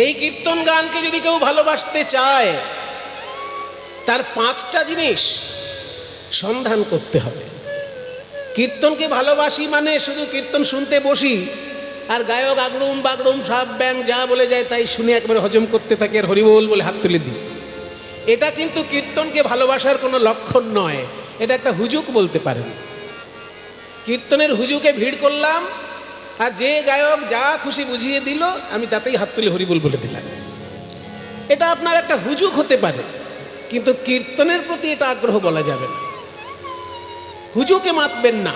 এই কীর্তন গানকে যদি কেউ ভালোবাসতে চায়, তার 5টা জিনিস সন্ধান করতে হবে। কীর্তনকে ভালোবাসি মানে শুধু কীর্তন শুনতে বসি আর গায়ক আগড়ুম বাগড়ুম সাপ ব্যাং যা বলে যায় তাই শুনে একবারে হজম করতে থাকি আর হরিবোল বলে হাত তুলে দিই। এটা কিন্তু কীর্তনকে ভালোবাসার কোনো লক্ষণ নয়, এটা একটা হুজুক বলতে পারেন। কীর্তনের হুজুকে ভিড় করলাম আর যে গায়ক যা খুশি বুঝিয়ে দিল আমি তাতেই হাত তুলে হরিবোল বলে দিলাম, এটা আপনার একটা হুজুক হতে পারে, কিন্তু কীর্তনের প্রতি এটা আগ্রহ বলা যাবে না। হুজুকে মাতবেন না।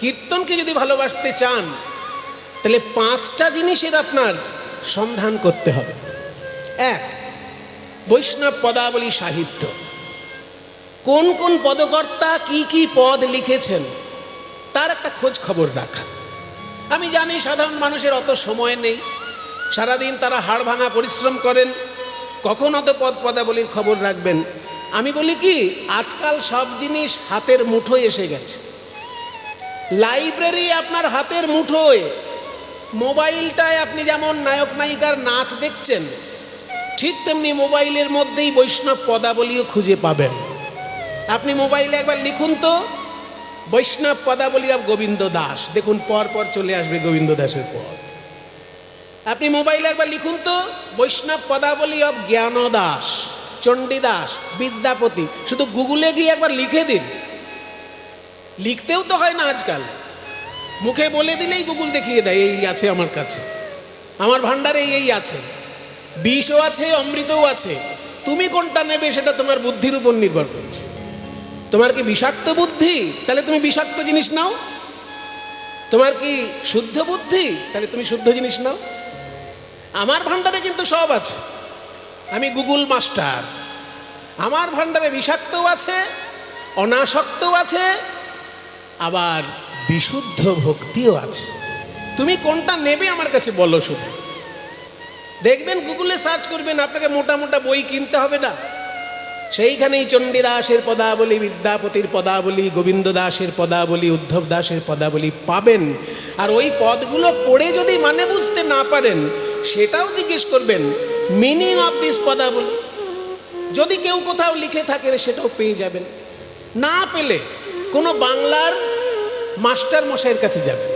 কীর্তনকে যদি ভালোবাসতে চান তাহলে 5টা জিনিসের আপনার সন্ধান করতে হবে। 1, বৈষ্ণব পদাবলী সাহিত্য। কোন কোন পদকর্তা কি কি পদ লিখেছেন তার একটা খোঁজ খবর রাখা। আমি জানি সাধারণ মানুষের অত সময় নেই, সারাদিন তারা হাড় ভাঙা পরিশ্রম করেন, কখন অত পদ পদাবলীর খবর রাখবেন। আমি বলি কি, আজকাল সব জিনিস হাতের মুঠোয় এসে গেছে। লাইব্রেরি আপনার হাতের মুঠোয়। মোবাইলটায় আপনি যেমন নায়ক নায়িকার নাচ দেখছেন, ঠিক তেমনি মোবাইলের মধ্যেই বৈষ্ণব পদাবলীও খুঁজে পাবেন। আপনি মোবাইলে একবার লিখুন তো বৈষ্ণব পদাবলী অব গোবিন্দ দাস, দেখুন পর পর চলে আসবে গোবিন্দ দাসের পদ। আপনি মোবাইলে একবার লিখুন তো বৈষ্ণব পদাবলী অব জ্ঞান দাস, চণ্ডীদাস, বিদ্যাপতি, শুধু গুগলে গিয়ে একবার লিখে দিন। লিখতেও তো হয় না আজকাল, মুখে বলে দিলেই গুগল দেখিয়ে দেয় এই আছে আমার কাছে, আমার ভান্ডারে এই আছে, বিষও আছে অমৃতও আছে। তুমি কোনটা নেবে সেটা তোমার বুদ্ধির উপর নির্ভর করছে। তোমার কি বিষাক্ত বুদ্ধি, তাহলে তুমি বিষাক্ত জিনিস নাও। তোমার কি শুদ্ধ বুদ্ধি, তাহলে তুমি শুদ্ধ জিনিস নাও। আমার ভান্ডারে কিন্তু সব আছে, আমি গুগল মাস্টার। আমার ভান্ডারে বিষাক্তও আছে, অনাসক্তও আছে, আবার বিশুদ্ধ ভক্তিও আছে। তুমি কোনটা নেবে আমার কাছে বলো। শুধু দেখবেন গুগলে সার্চ করবেন, আপনাকে মোটা মোটা বই কিনতে হবে না, সেইখানেই চণ্ডীদাসের পদাবলী, বিদ্যাপতির পদাবলী, গোবিন্দ দাসের পদাবলী, উদ্ধব দাসের পদাবলী পাবেন। আর ওই পদগুলো পড়ে যদি মানে বুঝতে না পারেন সেটাও জিজ্ঞেস করবেন, মিনিং অফ দিস পদাবলী। যদি কেউ কোথাও লিখে থাকে সেটাও পেয়ে যাবেন। না পেলে কোনো বাংলার মাস্টার মশাইয়ের কাছে যাবেন।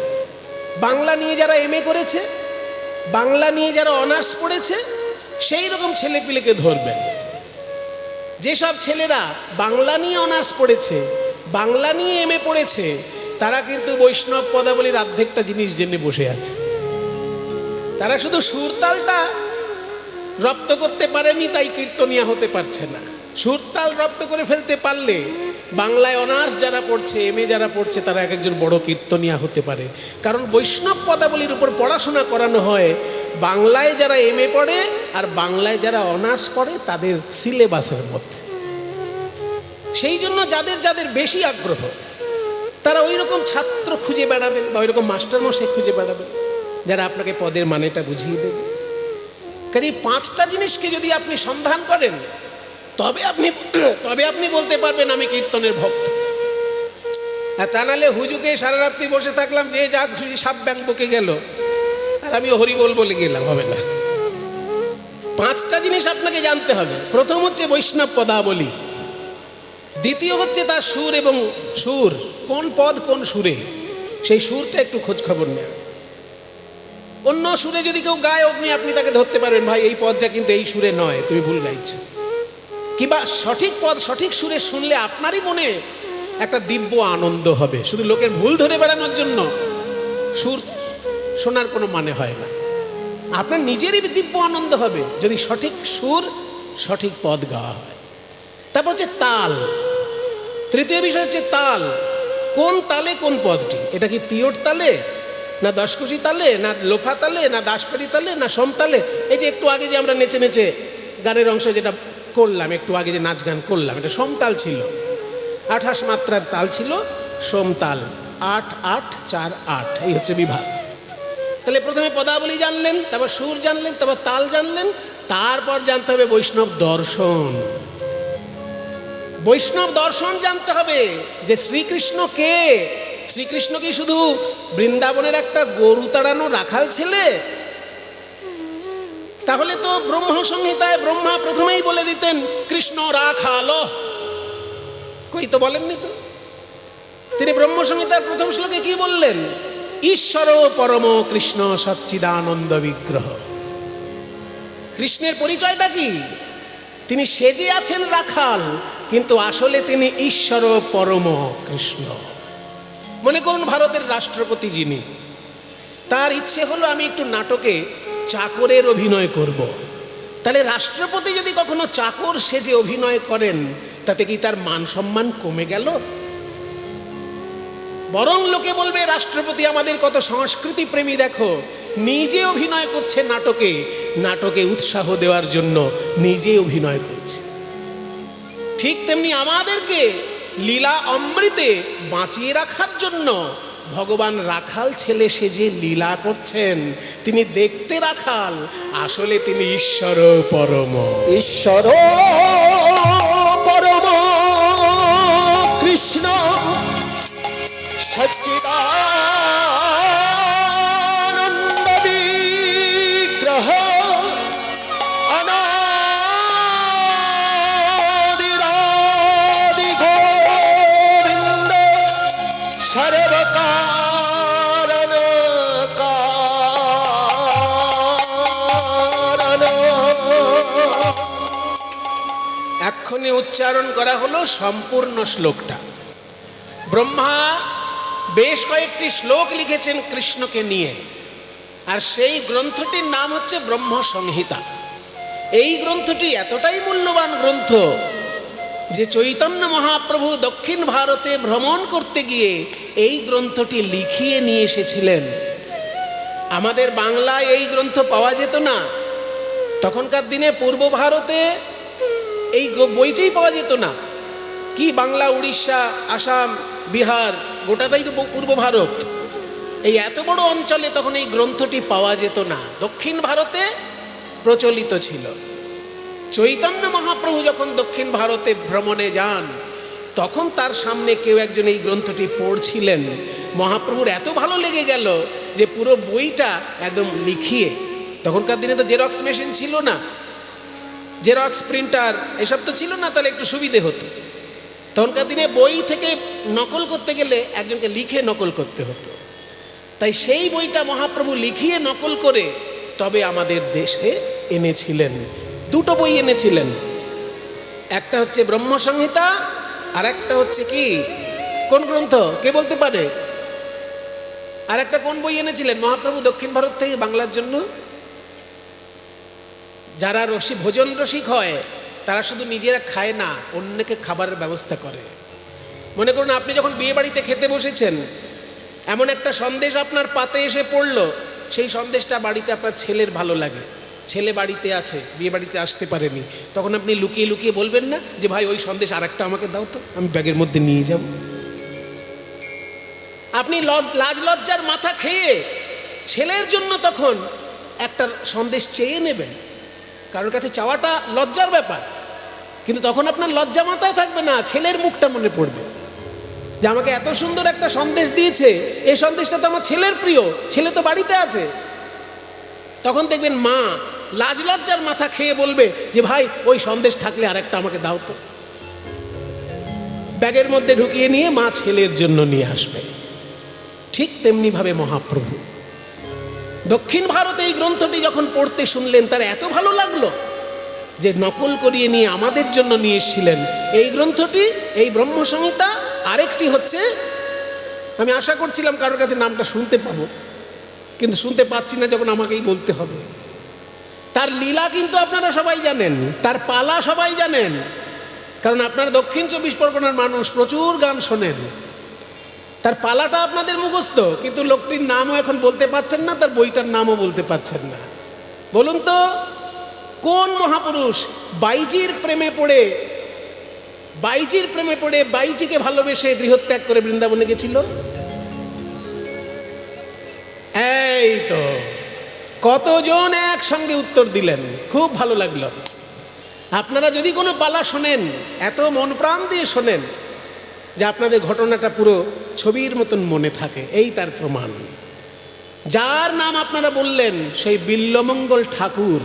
বাংলা নিয়ে যারা এমএ করেছে, বাংলা নিয়ে যারা অনার্স পড়েছে, সেই রকম ছেলেপিলেকে ধরবেন। যেসব ছেলেরা বাংলা নিয়ে অনার্স পড়েছে, বাংলা নিয়ে এমএ পড়েছে, তারা কিন্তু বৈষ্ণব পদাবলীর অর্ধেকটা জিনিস জেনে বসে আছে। তারা শুধু সুরতালটা রপ্ত করতে পারেনি তাই কীর্তনিয়া হতে পারছে না। সুরতাল রপ্ত করে ফেলতে পারলে বাংলায় অনার্স যারা পড়ছে, এমএ যারা পড়ছে, তারা এক একজন বড় কীর্তনিয়া হতে পারে। কারণ বৈষ্ণব পদাবলীর উপর পড়াশোনা করানো হয় বাংলায় যারা এমএ পড়ে আর বাংলায় যারা অনার্স পড়ে তাদের সিলেবাসের মধ্যে। সেই জন্য যাদের যাদের বেশি আগ্রহ তারা ওই রকম ছাত্র খুঁজে বেড়াবেন বা ওই রকম মাস্টারমশাই খুঁজে বেড়াবেন যারা আপনাকে পদের মানেটা বুঝিয়ে দেবে। কাজে 5টা জিনিসকে যদি আপনি সন্ধান করেন তবে আপনি বলতে পারবেন আমি কীর্তনের ভক্ত। আর তা নাহলে হুজুকে সারা রাত্রি বসে থাকলাম, যে যা খুশি সাপ ব্যাং বকে গেল আর আমি হরিবোল বলে গেলাম, হবে না। 5টা জিনিস আপনাকে জানতে হবে। প্রথম হচ্ছে বৈষ্ণব পদাবলী, দ্বিতীয় হচ্ছে তার সুর এবং সুর, কোন পদ কোন সুরে, সেই সুরটা একটু খোঁজ খবর নেন। অন্য সুরে যদি কেউ গায় অগ্নি আপনি তাকে ধরতে পারবেন, ভাই এই পদটা কিন্তু এই সুরে নয়, তুমি ভুল গাইছো। কিংবা সঠিক পদ সঠিক সুরে শুনলে আপনারই মনে একটা দিব্য আনন্দ হবে। শুধু লোকের ভুল ধরে বেড়ানোর জন্য সুর শোনার কোনো মানে হয় না। আপনার নিজেরই দিব্য আনন্দ হবে যদি সঠিক সুর সঠিক পদ গাওয়া হয়। তারপর হচ্ছে তাল। তৃতীয় বিষয় হচ্ছে তাল। কোন তালে কোন পদটি, এটা কি তিয়ট তালে, না দশকুশি তালে, না লোফা তালে, না দাসপাড়ি তালে, না সোম তালে? এই যে একটু আগে যে আমরা নেচে নেচে গানের অংশ যেটা করলাম, একটু আগে যে নাচ গান করলাম, এটা সোমতাল ছিল। 28 মাত্রার তাল ছিল, সোমতাল। 8 8 4 8, এই হচ্ছে বিভাগ। তাহলে প্রথমে পদাবলী জানলেন, তারপর সুর জানলেন, তারপর তাল জানলেন, তারপর জানতে হবে বৈষ্ণব দর্শন। বৈষ্ণব দর্শন জানতে হবে যে শ্রীকৃষ্ণ কে। শ্রীকৃষ্ণ কি শুধু বৃন্দাবনের একটা গরু তাড়ানো রাখাল ছেলে, তাহলে তো ব্রহ্ম সংহিতায় ব্রহ্মা প্রথমেই বলে দিতেন কৃষ্ণ রাখালো, কই তো বলেননি তো। তিনি ব্রহ্ম সংহিতার প্রথম শ্লোকে কি বললেন? ঈশ্বর পরম কৃষ্ণ সচ্চিদানন্দ বিগ্রহ। কৃষ্ণের পরিচয়টা কি? তিনি সেজে আছেন রাখাল, কিন্তু আসলে তিনি ঈশ্বর পরম কৃষ্ণ। মনে করুন ভারতের রাষ্ট্রপতি যিনি, তার ইচ্ছে হলো আমি একটু নাটকে চাকরের অভিনয় করব। তাহলে রাষ্ট্রপতি যদি কখনো চাকর সেজে অভিনয় করেন, তাতে কি তার মান সম্মান কমে গেল? বরং লোকে বলবে রাষ্ট্রপতি আমাদের কত সংস্কৃতি প্রেমী, দেখো নিজে অভিনয় করছে নাটকে, নাটকে উৎসাহ দেওয়ার জন্য নিজে অভিনয় করছে। ঠিক তেমনি আমাদেরকে লীলা অমৃতে বাঁচিয়ে রাখার জন্য ভগবান রাখাল ছেলে সেজে লীলা করছেন। তিনি দেখতে রাখাল, আসলে তিনি ঈশ্বর পরম, ঈশ্বর পরম কৃষ্ণ সচ্চিদানন্দ বিগ্রহ অনাদিরাদি গোবিন্দ সর্বকারণ কারণ। এক্ষুনি উচ্চারণ করা হলো সম্পূর্ণ শ্লোকটা। ব্রহ্মা বেশ কয়েকটি শ্লোক লিখেছেন কৃষ্ণকে নিয়ে, আর সেই গ্রন্থটির নাম হচ্ছে ব্রহ্ম সংহিতা। এই গ্রন্থটি এতটাই মূল্যবান গ্রন্থ যে চৈতন্য মহাপ্রভু দক্ষিণ ভারতে ভ্রমণ করতে গিয়ে এই গ্রন্থটি লিখিয়ে নিয়ে এসেছিলেন। আমাদের বাংলায় এই গ্রন্থ পাওয়া যেত না। তখনকার দিনে পূর্ব ভারতে এই বইটাই পাওয়া যেত না। কি বাংলা, উড়িষ্যা, আসাম, বিহার, গোটাটাই তো পূর্ব ভারত। এই এত বড় অঞ্চলে তখন এই গ্রন্থটি পাওয়া যেত না, দক্ষিণ ভারতে প্রচলিত ছিল। চৈতন্য মহাপ্রভু যখন দক্ষিণ ভারতে ভ্রমণে যান, তখন তার সামনে কেউ একজন এই গ্রন্থটি পড়ছিলেন। মহাপ্রভুর এত ভালো লেগে গেল যে পুরো বইটা একদম লিখিয়ে, তখনকার দিনে তো জেরক্স মেশিন ছিল না, জেরক্স প্রিন্টার এসব তো ছিল না, তাহলে একটু সুবিধে হতো। তখনকার দিনে বই থেকে নকল করতে গেলে একজনকে লিখে নকল করতে হতো। তাই সেই বইটা মহাপ্রভু লিখিয়ে নকল করে তবে আমাদের দেশে এনেছিলেন। দুটো বই এনেছিলেন, একটা হচ্ছে ব্রহ্ম সংহিতা, আর একটা হচ্ছে কি, কোন গ্রন্থ কে বলতে পারে? আর একটা কোন বই এনেছিলেন মহাপ্রভু দক্ষিণ ভারত থেকে বাংলার জন্য? যারা ভোজন রসিক হয় তারা শুধু নিজেরা খায় না, অন্যকে খাবারের ব্যবস্থা করে। মনে করুন আপনি যখন বিয়ে বাড়িতে খেতে বসেছেন, এমন একটা সন্দেশ আপনার পাতে এসে পড়লো, সেই সন্দেশটা বাড়িতে আপনার ছেলের ভালো লাগে, ছেলে বাড়িতে আছে, বিয়ে বাড়িতে আসতে পারেনি, তখন আপনি লুকিয়ে লুকিয়ে বলবেন না যে ভাই ওই সন্দেশ আর একটা আমাকে দাও তো, আমি ব্যাগের মধ্যে নিয়ে যাব। আপনি লাজ লজ্জার মাথা খেয়ে ছেলের জন্য তখন একটা সন্দেশ চেয়ে নেবেন। কারোর কাছে চাওয়াটা লজ্জার ব্যাপার, কিন্তু তখন আপনার লজ্জা মাথায় থাকবে না, ছেলের মুখটা মনে পড়বে যে আমাকে এত সুন্দর একটা সন্দেশ দিয়েছে, এই সন্দেশটা তো আমার ছেলের প্রিয়, ছেলে তো বাড়িতে আছে। তখন দেখবেন মা লাজ লজ্জার মাথা খেয়ে বলবে যে ভাই ওই সন্দেশ থাকলে আর একটা আমাকে দাও তো। ব্যাগের মধ্যে ঢুকিয়ে নিয়ে মা ছেলের জন্য নিয়ে আসবে। ঠিক তেমনি ভাবে মহাপ্রভু দক্ষিণ ভারতে এই গ্রন্থটি যখন পড়তে শুনলেন, তার এত ভালো লাগলো যে নকল করিয়ে নিয়ে আমাদের জন্য নিয়ে এসেছিলেন এই গ্রন্থটি, এই ব্রহ্ম সংহিতা। আরেকটি হচ্ছে, আমি আশা করছিলাম কারোর কাছে নামটা শুনতে পাবো, কিন্তু শুনতে পাচ্ছি না যখন আমাকেই বলতে হবে। তার লীলা কিন্তু আপনারা সবাই জানেন, তার পালা সবাই জানেন, কারণ আপনারা দক্ষিণ 24 পরগনার মানুষ, প্রচুর গান শোনেন। তার পালাটা আপনাদের মুখস্থ, কিন্তু লোকটির নামও এখন বলতে পারছেন না, তার বইটার নামও বলতে পারছেন না। বলুন তো কোন মহাপুরুষ বাইজির প্রেমে পড়ে বাইজিকে ভালোবেসে গৃহত্যাগ করে বৃন্দাবনে গেছিল? এই তো কতজন একসঙ্গে উত্তর দিলেন, খুব ভালো লাগলো। আপনারা যদি কোনো পালা শোনেন, এত মন প্রাণ দিয়ে শোনেন যে আপনাদের ঘটনাটা পুরো ছবির মতন মনে থাকে, এই তার প্রমাণ। যার নাম আপনারা বললেন সেই বিল্বমঙ্গল ঠাকুর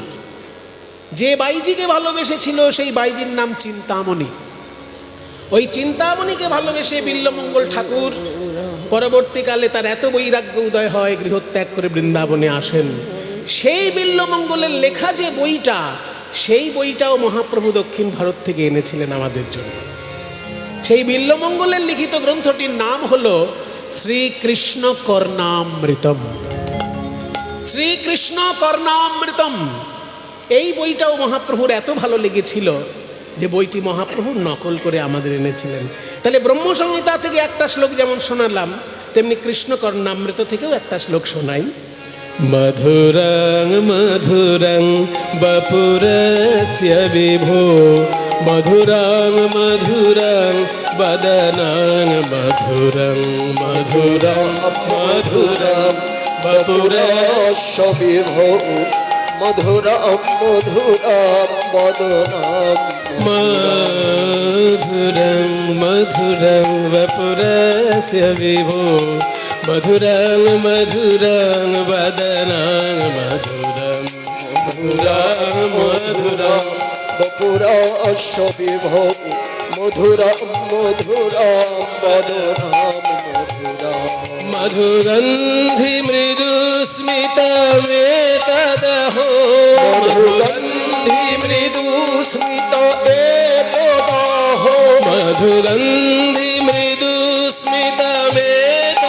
যে বাইজিকে ভালোবেসেছিল সেই বাইজির নাম চিন্তামণি। ওই চিন্তামণিকে ভালোবেসে বিল্বমঙ্গল ঠাকুর পরবর্তীকালে তার এত বৈরাগ্য উদয় হয়, গৃহত্যাগ করে বৃন্দাবনে আসেন। সেই বিল্বমঙ্গলের লেখা যে বইটা, সেই বইটাও মহাপ্রভু দক্ষিণ ভারত থেকে এনেছিলেন আমাদের জন্য। সেই বিল্বমঙ্গলের লিখিত গ্রন্থটির নাম হলো শ্রীকৃষ্ণ কর্ণামৃতম। শ্রীকৃষ্ণ কর্ণামৃতম এই বইটাও মহাপ্রভুর এত ভালো লেগেছিল যে বইটি মহাপ্রভু নকল করে আমাদের এনেছিলেন। তাহলে ব্রহ্মসংহিতা থেকে একটা শ্লোক যেমন শোনালাম, তেমনি কৃষ্ণ কর্ণামৃত থেকেও একটা শ্লোক শোনাই। মধুরং মধুরং বপুরস্য বিভো, মধুরং মধুরং বদনং মধুরং মধুরং মধুরং বপুরস্য বিভো, মধুরম মধুরম বদনম মধুরং মধুরং বপুরস্য বিভো, মধুরং মধুরং বদনং মধুরং মধুরং মধুরং বপুরস্য বিভো, মধুরম মধুরম বদনম মধুরম মধুগন্ধি মৃদু স্মিতমেতদহো, মধুগন্ধি মৃদু স্মিত একদাহো, মধুগন্ধি মৃদু স্মিতমেতদহো,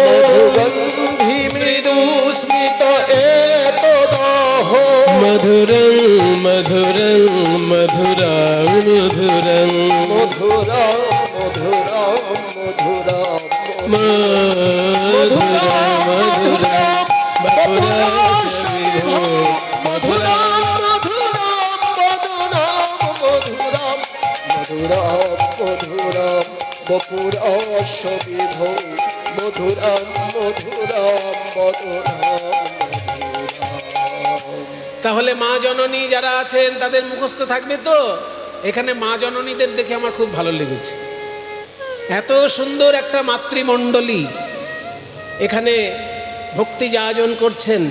মধুগন্ধি মৃদু স্মিত একদাহো, মধুরং মধুরং মধুরং মধুরং মধুরম মধুরম মধুরম মধুরং মধুরং বপুরস্য বিভো, মধুরম মধুরম বদনম মধুরম মধুরম মধুরম বপুরস্য বিভো, মধুরম মধুরম বদনম মধুরম। তাহলে মা জননী যারা আছেন তাদের মুখস্থ থাকবে তো? এখানে মা জননীদের দেখে আমার খুব ভালো লেগেছে। এত সুন্দর একটা মাতৃমণ্ডলী এখানে ভক্তি যাজন করছেন,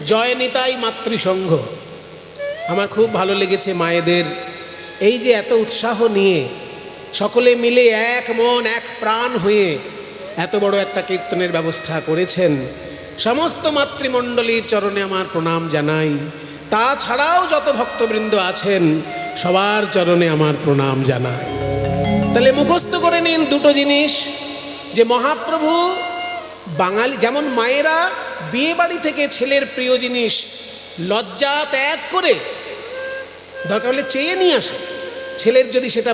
জয় নিতাই মাতৃসংঘ। আমার খুব ভালো লেগেছে মায়েদের এই যে এত উৎসাহ নিয়ে সকলে মিলে এক মন এক প্রাণ হয়ে এত বড় একটা কীর্তনের ব্যবস্থা করেছেন। সমস্ত মাতৃমণ্ডলীর চরণে আমার প্রণাম জানাই। তাছাড়াও যত ভক্তবৃন্দ আছেন সবার চরণে আমার প্রণাম জানাই। তাহলে মুখস্থ করে নিন দুটো জিনিস, যে মহাপ্রভু বাঙালি যেমন মায়েরা বিয়ে বাড়ি থেকে ছেলের প্রিয় জিনিস লজ্জা ত্যাগ করে দরকার হলে চেয়ে নিয়ে আসে, ছেলের যদি সেটা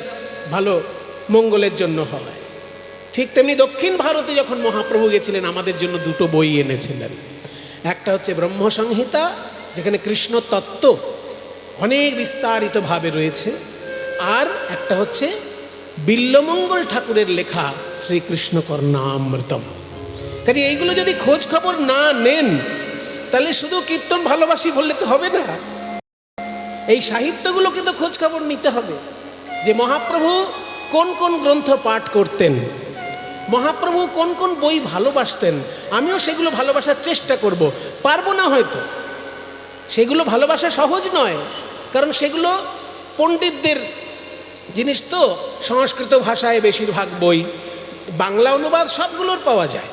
ভালো মঙ্গলের জন্য হয়, ঠিক তেমনি দক্ষিণ ভারতে যখন মহাপ্রভু গেছিলেন আমাদের জন্য দুটো বই এনেছিলেন। একটা হচ্ছে ব্রহ্মসংহিতা, যেখানে কৃষ্ণ তত্ত্ব অনেক বিস্তারিতভাবে রয়েছে, আর একটা হচ্ছে বিল্বমঙ্গল ঠাকুরের লেখা শ্রীকৃষ্ণ কর্ণামৃতম। কাজে এইগুলো যদি খোঁজ খবর না নেন তাহলে শুধু কীর্তন ভালোবাসি বললে তো হবে না, এই সাহিত্যগুলোকে তো খোঁজ খবর নিতে হবে। যে মহাপ্রভু কোন কোন গ্রন্থ পাঠ করতেন, মহাপ্রভু কোন কোন বই ভালোবাসতেন, আমিও সেগুলো ভালোবাসার চেষ্টা করব। পারবো না হয়তো, সেগুলো ভালোবাসা সহজ নয়, কারণ সেগুলো পণ্ডিতদের জিনিস তো। সংস্কৃত ভাষায় বেশিরভাগ বই, বাংলা অনুবাদ সবগুলোর পাওয়া যায়,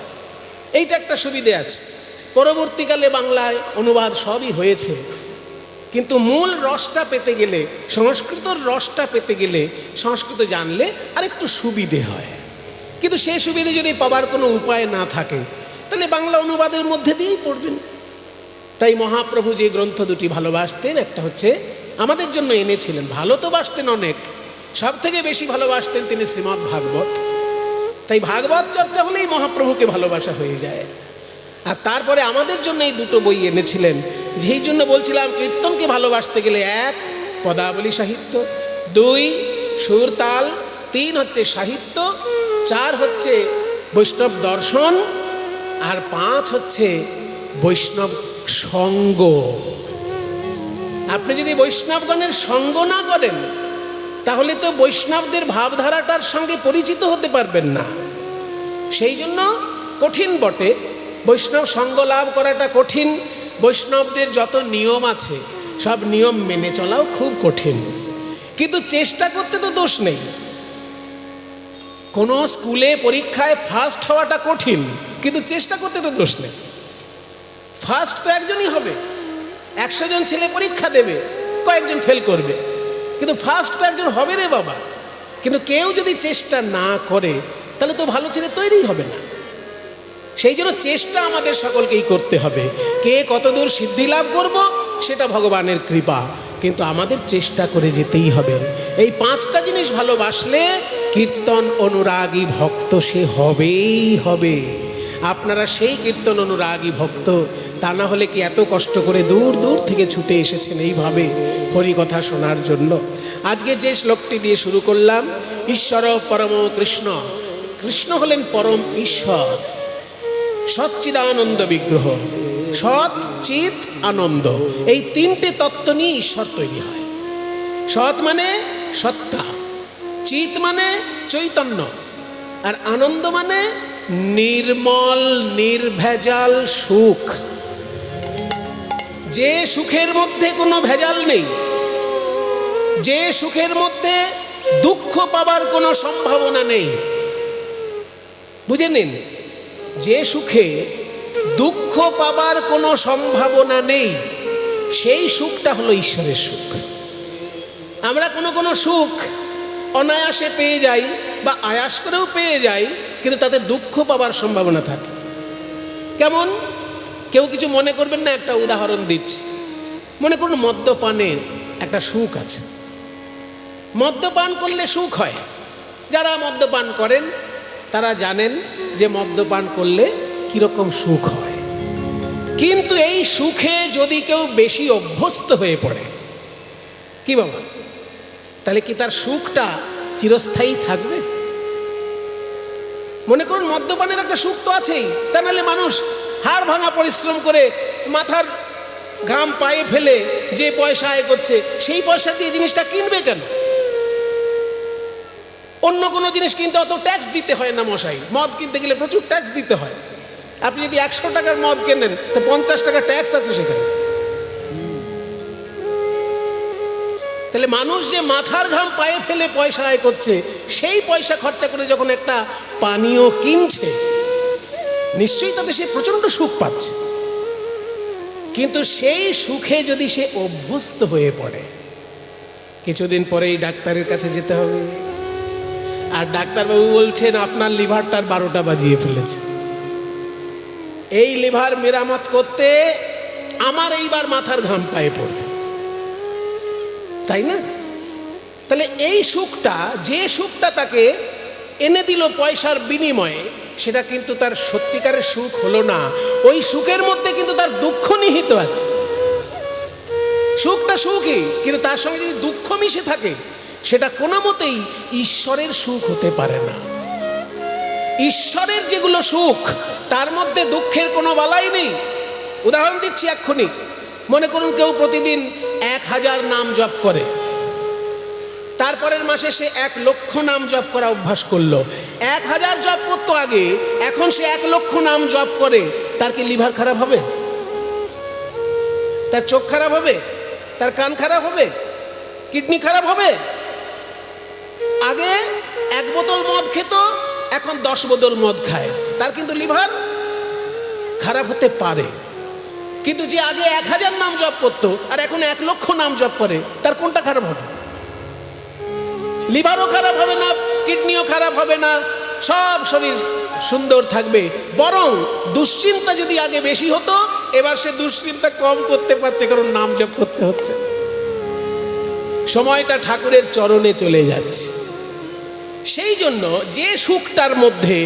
এইটা একটা সুবিধে আছে। পরবর্তীকালে বাংলায় অনুবাদ সবই হয়েছে, কিন্তু মূল রসটা পেতে গেলে, সংস্কৃতর রসটা পেতে গেলে সংস্কৃত জানলে আর একটু সুবিধে হয়। কিন্তু সেই সুবিধে যদি পাবার কোনো উপায় না থাকে তাহলে বাংলা অনুবাদের মধ্যে দিয়েই পড়বেন। তাই মহাপ্রভু যে গ্রন্থ দুটি ভালোবাসতেন, একটা হচ্ছে আমাদের জন্য এনেছিলেন, ভালো তো বাসতেন অনেক, সব থেকে বেশি ভালোবাসতেন তিনি শ্রীমদ্ ভাগবত। তাই ভাগবত চর্চা হলেই মহাপ্রভুকে ভালোবাসা হয়ে যায়। আর তারপরে আমাদের জন্য এই দুটো বই এনেছিলেন, যেই জন্য বলছিলাম কীর্তনকে ভালোবাসতে গেলে 1 পদাবলী সাহিত্য, 2 সুর তাল, 3 হচ্ছে সাহিত্য, 4 হচ্ছে বৈষ্ণব দর্শন, আর 5 হচ্ছে বৈষ্ণব সঙ্গ। আপনি যদি বৈষ্ণবগণের সঙ্গ না করেন তাহলে তো বৈষ্ণবদের ভাবধারাটার সঙ্গে পরিচিত হতে পারবেন না। সেই জন্য কঠিন বটে, বৈষ্ণব সঙ্গ লাভ করাটা কঠিন। বৈষ্ণবদের যত নিয়ম আছে সব নিয়ম মেনে চলাও খুব কঠিন, কিন্তু চেষ্টা করতে তো দোষ নেই। কোনো স্কুলে পরীক্ষায় ফার্স্ট হওয়াটা কঠিন, কিন্তু চেষ্টা করতে তো দোষ নেই। ফার্স্ট তো একজনই হবে, 100 জন ছেলে পরীক্ষা দেবে, কয়েকজন ফেল করবে, কিন্তু ফার্স্ট তো একজন হবে রে বাবা। কিন্তু কেউ যদি চেষ্টা না করে তাহলে তো ভালো ছেলে তৈরি হবে না। সেই জন্য চেষ্টা আমাদের সকলকেই করতে হবে। কে কতদূর সিদ্ধি লাভ করব সেটা ভগবানের কৃপা, কিন্তু আমাদের চেষ্টা করে যেতেই হবে। এই 5টা জিনিস ভালোবাসলে কীর্তন অনুরাগী ভক্ত সে হবেই হবে। আপনারা সেই কীর্তন অনুরাগী ভক্ত, তা না হলে কি এত কষ্ট করে দূর দূর থেকে ছুটে এসেছেন এইভাবে হরিকথা শোনার জন্য? আজকে যে শ্লোকটি দিয়ে শুরু করলাম, ঈশ্বর পরম কৃষ্ণ, কৃষ্ণ হলেন পরম ঈশ্বর, সচ্চিদানন্দ বিগ্রহ। সৎ, চিৎ, আনন্দ, এই 3টে তত্ত্ব নিয়ে ঈশ্বর তৈরি হয়। সৎ মানে সত্তা, চিৎ মানে চৈতন্য, আর আনন্দ মানে নির্মল নির্ভেজাল সুখ। যে সুখের মধ্যে কোনো ভেজাল নেই, যে সুখের মধ্যে দুঃখ পাবার কোনো সম্ভাবনা নেই। বুঝে নিন, যে সুখে দুঃখ পাবার কোনো সম্ভাবনা নেই সেই সুখটা হলো ঈশ্বরের সুখ। আমরা কোনো সুখ অনায়াসে পেয়ে যাই বা আয়াস করেও পেয়ে যাই, কিন্তু তাতে দুঃখ পাবার সম্ভাবনা থাকে। কেমন? কেউ কিছু মনে করবেন না, একটা উদাহরণ দিচ্ছি। মনে করুন মদ্যপানের একটা সুখ আছে, মদ্যপান করলে সুখ হয়। যারা মদ্যপান করেন তারা জানেন যে মদ্যপান করলে কিরকম সুখ হয়। কিন্তু এই সুখে যদি কেউ বেশি অভ্যস্ত হয়ে পড়ে, কি বাবা, তাহলে কি তার সুখটা চিরস্থায়ী থাকবে? মনে করুন মদ্যপানের একটা সুখ তো আছেই, তা নাহলে মানুষ হাড় ভাঙা পরিশ্রম করে মাথার ঘাম পায়ে ফেলে যে পয়সা আয় করছে সেই পয়সা দিয়ে জিনিসটা কিনবে কেন? অন্য কোনো জিনিস কিনতে অত ট্যাক্স দিতে হয় না মশাই। মদ কিনতে গেলে প্রচুর ট্যাক্স দিতে হয়। আপনি যদি 100 টাকার মদ কেনেন তো 50 টাকা ট্যাক্স আছে সেখানে। তাহলে মানুষ যে মাথার ঘাম পায়ে ফেলে পয়সা আয় করছে, সেই পয়সা খরচা করে যখন একটা পানীয় কিনছে, নিশ্চয়ই তাতে সে প্রচন্ড সুখ পাচ্ছে। কিন্তু সেই সুখে যদি সে অভ্যস্ত হয়ে পড়ে, কিছুদিন পরেই ডাক্তারের কাছে যেতে হবে, আর ডাক্তারবাবু বলছেন আপনার লিভারটার 12টা বাজিয়ে ফেলেছে, এই লিভার মেরামত করতে আমার এইবার মাথার ঘাম পায়ে পড়বে, তাই না? তাহলে এই সুখটা, যে সুখটা তাকে এনে দিল পয়সার বিনিময়ে, সেটা কিন্তু তার সত্যিকারের সুখ হলো না। ওই সুখের মধ্যে কিন্তু তার দুঃখ নিহিত আছে। সুখটা সুখই, কিন্তু তার সঙ্গে যদি দুঃখ মিশে থাকে সেটা কোনো মতেই ঈশ্বরের সুখ হতে পারে না। ঈশ্বরের যেগুলো সুখ তার মধ্যে দুঃখের কোনো বালাই নেই। উদাহরণ দিচ্ছি এক্ষুনি। মনে করুন কেউ প্রতিদিন 1000 নাম জপ করে, তারপরের মাসে সে 1,00,000 নাম জপ করা অভ্যাস করলো। 1000 জপ করতো আগে, এখন সে 1,00,000 নাম জপ করে। তার কি লিভার খারাপ হবে? তার চোখ খারাপ হবে? তার কান খারাপ হবে? কিডনি খারাপ হবে? আগে 1 বোতল মদ খেত, এখন 10 বোতল মদ খায়, তার কিন্তু লিভার খারাপ হতে পারে। কিন্তু যে আগে 1000 নাম জপ করতো আর এখন 1,00,000 নাম জপ করে, তার কোনটা খারাপ হবে? লিভারও খারাপ হবে না, কিডনিও খারাপ হবে না, সব শরীর সুন্দর থাকবে। বরং দুশ্চিন্তা যদি আগে বেশি হতো, এবার সে দুশ্চিন্তা কম করতে পারছে, কারণ নাম জপ করতে হচ্ছে। সময়টা ঠাকুরের চরণে চলে যাচ্ছে। সেই জন্য যে সুখটার মধ্যে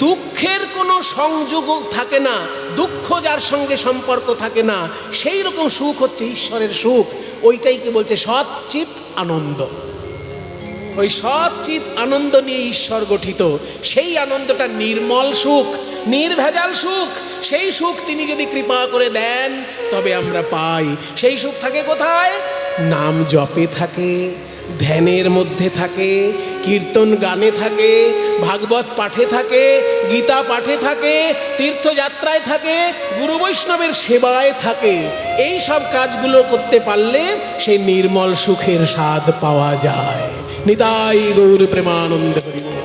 দুঃখের কোনো সংযোগ থাকে না, দুঃখ যার সঙ্গে সম্পর্ক থাকে না, সেই রকম সুখ হচ্ছে ঈশ্বরের সুখ। ওইটাইকে বলছে সৎ চিৎ আনন্দ। ওই সৎ চিৎ আনন্দ নিয়ে ঈশ্বর গঠিত। সেই আনন্দটা নির্মল সুখ, নির্ভেজাল সুখ। সেই সুখ তিনি যদি কৃপা করে দেন তবে আমরা পাই। সেই সুখ থাকে কোথায়? নাম জপে থাকে, ধ্যানের মধ্যে থাকে, কীর্তন গানে থাকে, ভাগবত পাঠে থাকে, গীতা পাঠে থাকে, তীর্থযাত্রায় থাকে, গুরু বৈষ্ণবের সেবায় থাকে। এই সব কাজগুলো করতে পারলে সেই নির্মল সুখের স্বাদ পাওয়া যায়। নিতাই গৌর প্রেমানন্দ হরি বল।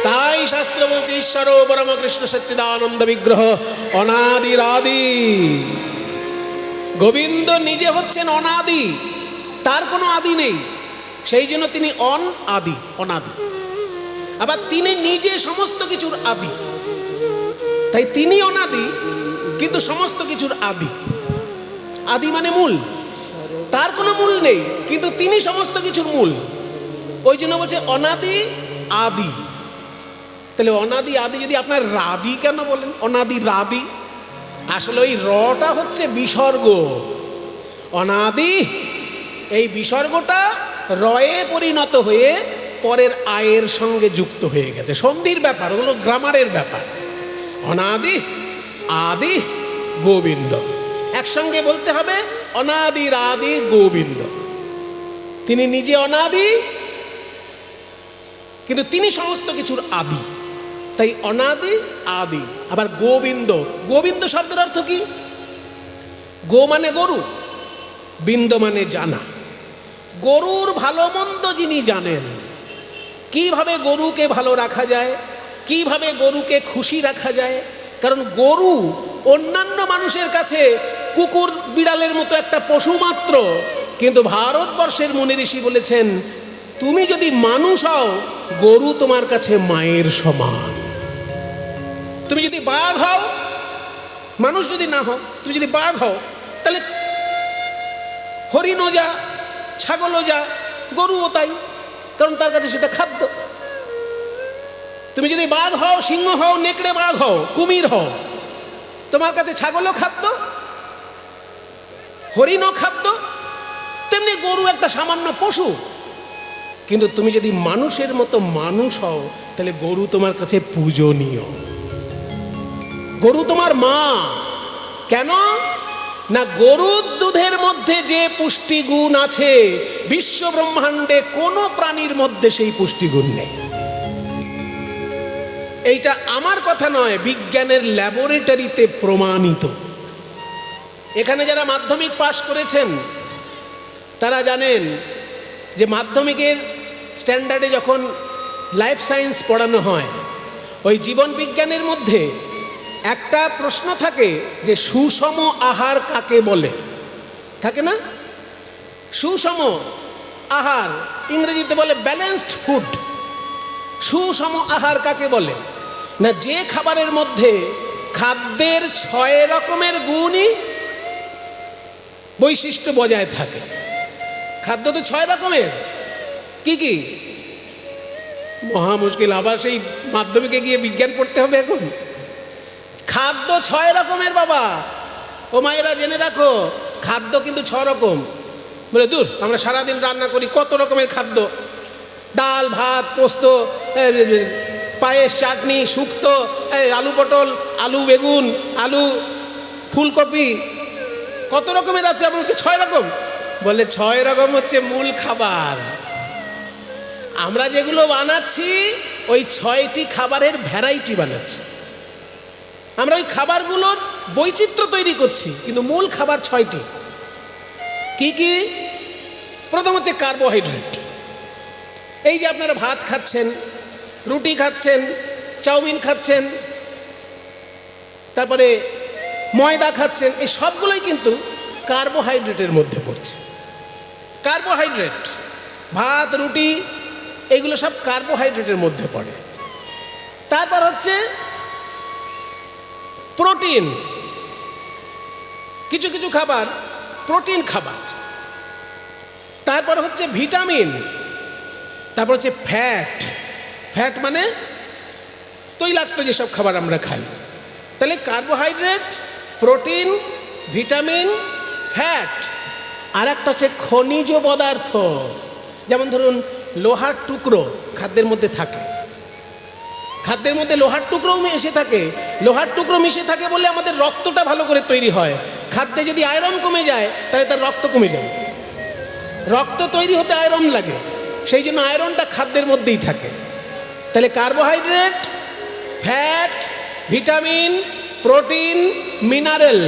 তাই শাস্ত্র বলছে ঈশ্বর পরম কৃষ্ণ সচ্চিদানন্দ বিগ্রহ অনাদিরাদি। গোবিন্দ নিজে হচ্ছেন অনাদি, তার কোনো আদি নেই, সেই জন্য তিনি অনাদি, অনাদি। আবার তিনি নিজে সমস্ত কিছুর আদি, তাই তিনি অনাদি কিন্তু সমস্ত কিছুর আদি। আদি মানে মূল, তার কোনো মূল নেই কিন্তু তিনি সমস্ত কিছুর মূল। ওই জন্য বলছে অনাদি আদি। তাহলে অনাদি আদি যদি আপনার রাদি কেন বলেন, অনাদি রাদি? আসলে ওই রটা হচ্ছে বিসর্গ। অনাদি এই বিসর্গটা রয়ে পরিণত হয়ে পরের আয়ের সঙ্গে যুক্ত হয়ে গেছে, সন্ধির ব্যাপার, ওগুলো গ্রামারের ব্যাপার। অনাদি আদি গোবিন্দ একসঙ্গে বলতে হবে, অনাদির আদি গোবিন্দ। তিনি নিজে অনাদি কিন্তু তিনি সমস্ত কিছুর আদি, তাই অনাদি আদি। আবার গোবিন্দ, গোবিন্দ শব্দের অর্থ কি? গো মানে গরু, বিন্দ মানে জানা। গরুর ভালো মন্দ যিনি জানেন, কিভাবে গরুকে ভালো রাখা যায়, কিভাবে গরুকে খুশি রাখা যায়। কারণ গরু অন্যান্য মানুষের কাছে কুকুর বিড়ালের মতো একটা পশু মাত্র, কিন্তু ভারতবর্ষের মুনি ঋষি বলেছেন তুমি যদি মানুষ হও, গরু তোমার কাছে মায়ের সমান। তুমি যদি বাঘ হও, মানুষ যদি না হও, তুমি যদি বাঘ হও, তাহলে হরিণও যা, ছাগলও যা, গরুও তাই, কারণ তার কাছে সেটা খাদ্য। তুমি যদি বাঘ হও, সিংহ হও, নেকড়ে বাঘ হও, কুমির হও, তোমার কাছে ছাগলও খাদ্য, হরিণও খাদ্য, তেমনি গরু একটা সামান্য পশু। কিন্তু তুমি যদি মানুষের মতো মানুষ হও, তাহলে গরু তোমার কাছে পূজনীয়। গরু তোমার মা। কেন না, গরুর দুধের মধ্যে যে পুষ্টিগুণ আছে, বিশ্ব ব্রহ্মাণ্ডে কোনো প্রাণীর মধ্যে সেই পুষ্টিগুণ নেই। এইটা আমার কথা নয়, বিজ্ঞানের ল্যাবরেটরিতে প্রমাণিত। এখানে যারা মাধ্যমিক পাশ করেছেন তারা জানেন যে মাধ্যমিকের স্ট্যান্ডার্ডে যখন লাইফ সায়েন্স পড়ানো হয়, ওই জীবন বিজ্ঞানের মধ্যে একটা প্রশ্ন থাকে যে সুষম আহার কাকে বলে, থাকে না? সুষম আহার ইংরেজিতে বলে ব্যালেন্সড ফুড। সুষম আহার কাকে বলে না, যে খাবারের মধ্যে খাদ্যের 6 রকমের গুণই বৈশিষ্ট্য বজায় থাকে। খাদ্য তো 6 রকমের, কি কি? মহা মুশকিল, আবার সেই মাধ্যমিকে গিয়ে বিজ্ঞান পড়তে হবে এখন। খাদ্য 6 রকমের বাবা ও মায়েরা জেনে রাখো, খাদ্য কিন্তু 6 রকম। বলে দূর, আমরা সারাদিন রান্না করি কত রকমের খাদ্য, ডাল ভাত পোস্ত, পায়েস চাটনি শুক্তো, আলু পটল, আলু বেগুন, আলু ফুলকপি, কত রকমের আছে। আপনার হচ্ছে 6 রকম। বলে 6 রকম হচ্ছে মূল খাবার। আমরা যেগুলো বানাচ্ছি ওই 6টি খাবারের ভ্যারাইটি বানাচ্ছি। আমরা ওই খাবারগুলোর বৈচিত্র্য তৈরি করছি, কিন্তু মূল খাবার 6টি। কি কি? প্রথম হচ্ছে কার্বোহাইড্রেট। এই যে আপনারা ভাত খাচ্ছেন, রুটি খাচ্ছেন, চাউমিন খাচ্ছেন, তারপরে ময়দা খাচ্ছেন, এই সবগুলোই কিন্তু কার্বোহাইড্রেটের মধ্যে পড়ছে। কার্বোহাইড্রেট, ভাত রুটি এগুলো সব কার্বোহাইড্রেটের মধ্যে পড়ে। তারপর হচ্ছে প্রোটিন, কিছু কিছু খাবার প্রোটিন খাবার। তারপর হচ্ছে ভিটামিন, তারপর হচ্ছে ফ্যাট। ফ্যাট মানে তৈলাক্ত যেসব খাবার আমরা খাই। তাহলে কার্বোহাইড্রেট, প্রোটিন, ভিটামিন, ফ্যাট। আর একটা হচ্ছে খনিজ পদার্থ, যেমন ধরুন লোহার টুকরো খাদ্যের মধ্যে থাকে। খাদ্যের মধ্যে লোহার টুকরোও মিশে থাকে। লোহার টুকরো মিশে থাকে বলে আমাদের রক্তটা ভালো করে তৈরি হয়। খাদ্যে যদি আয়রন কমে যায় তাহলে তার রক্ত কমে যায়। রক্ত তৈরি হতে আয়রন লাগে, সেই জন্য আয়রনটা খাদ্যের মধ্যেই থাকে। তাহলে carbohydrate, fat, vitamin, protein, mineral,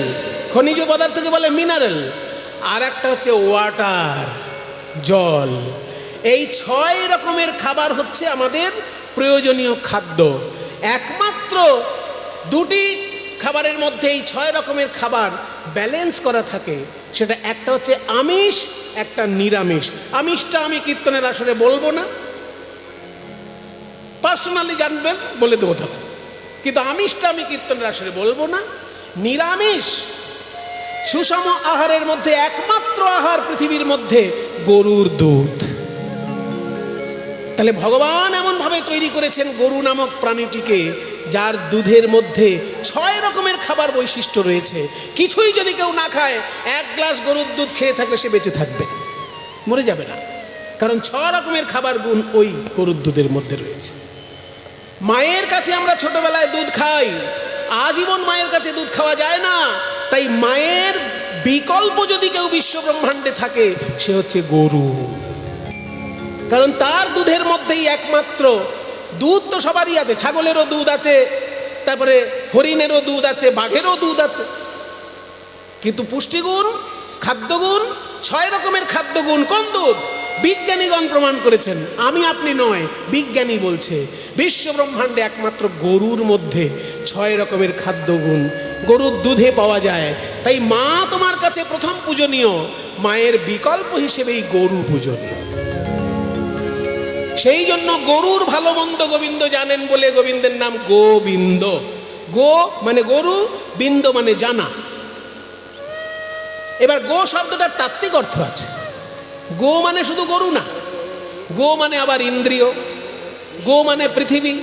খনিজ পদার্থকে বলে মিনারেল, আর একটা হচ্ছে ওয়াটার, জল। এই 6 রকমের খাবার হচ্ছে আমাদের প্রয়োজনীয় খাদ্য। একমাত্র 2টি খাবারের মধ্যে এই 6 রকমের খাবার ব্যালেন্স করা থাকে, সেটা একটা হচ্ছে আমিষ, একটা নিরামিষ। আমিষটা আমি কীর্তনের আসরে বলবো না, পার্সোনালি জানবেন, বলে দেবো তখন, কিন্তু আমিষটা আমি কীর্তনের আসরে বলবো না। নিরামিষ সুষম আহারের মধ্যে একমাত্র আহার পৃথিবীর মধ্যে গরুর দুধ। তাহলে ভগবান এমনভাবে তৈরি করেছেন গরু নামক প্রাণীটিকে, যার দুধের মধ্যে 6 রকমের খাবার বৈশিষ্ট্য রয়েছে। কিছুই যদি কেউ না খায়, 1 গ্লাস গরুর দুধ খেয়ে থাকলে সে বেঁচে থাকবে, মরে যাবে না, কারণ 6 রকমের খাবার গুণ ওই গরুর দুধের মধ্যে রয়েছে। মায়ের কাছে আমরা ছোটবেলায় দুধ খাই, আজীবন মায়ের কাছে দুধ খাওয়া যায় না। তাই মায়ের বিকল্প যদি কেউ বিশ্ব ব্রহ্মাণ্ডে থাকে, সে হচ্ছে গরু, কারণ তার দুধের মধ্যেই একমাত্র দুধ। তো সবারই আছে, ছাগলেরও দুধ আছে, তারপরে হরিণেরও দুধ আছে, বাঘেরও দুধ আছে, কিন্তু পুষ্টিগুণ, খাদ্যগুণ, 6 রকমের খাদ্যগুণ কোন দুধ? বিজ্ঞানীগণ প্রমাণ করেছেন, আমি আপনি নয়, বিজ্ঞানী বলছে বিশ্ব ব্রহ্মাণ্ডে একমাত্র গরুর মধ্যে 6 রকমের খাদ্যগুণ গরুর দুধে পাওয়া যায়। তাই মা তোমার কাছে প্রথম পূজনীয়, মায়ের বিকল্প হিসেবেই গরু পূজনীয়। সেই জন্য গরুর ভালো মন্দ গোবিন্দ জানেন বলে গোবিন্দের নাম গোবিন্দ। গো মানে গরু, বিন্দ মানে জানা। এবার গো শব্দটার তাত্ত্বিক অর্থ আছে। গো মানে শুধু গরু না, গো মানে আবার ইন্দ্রিয়, গো মানে পৃথিবী।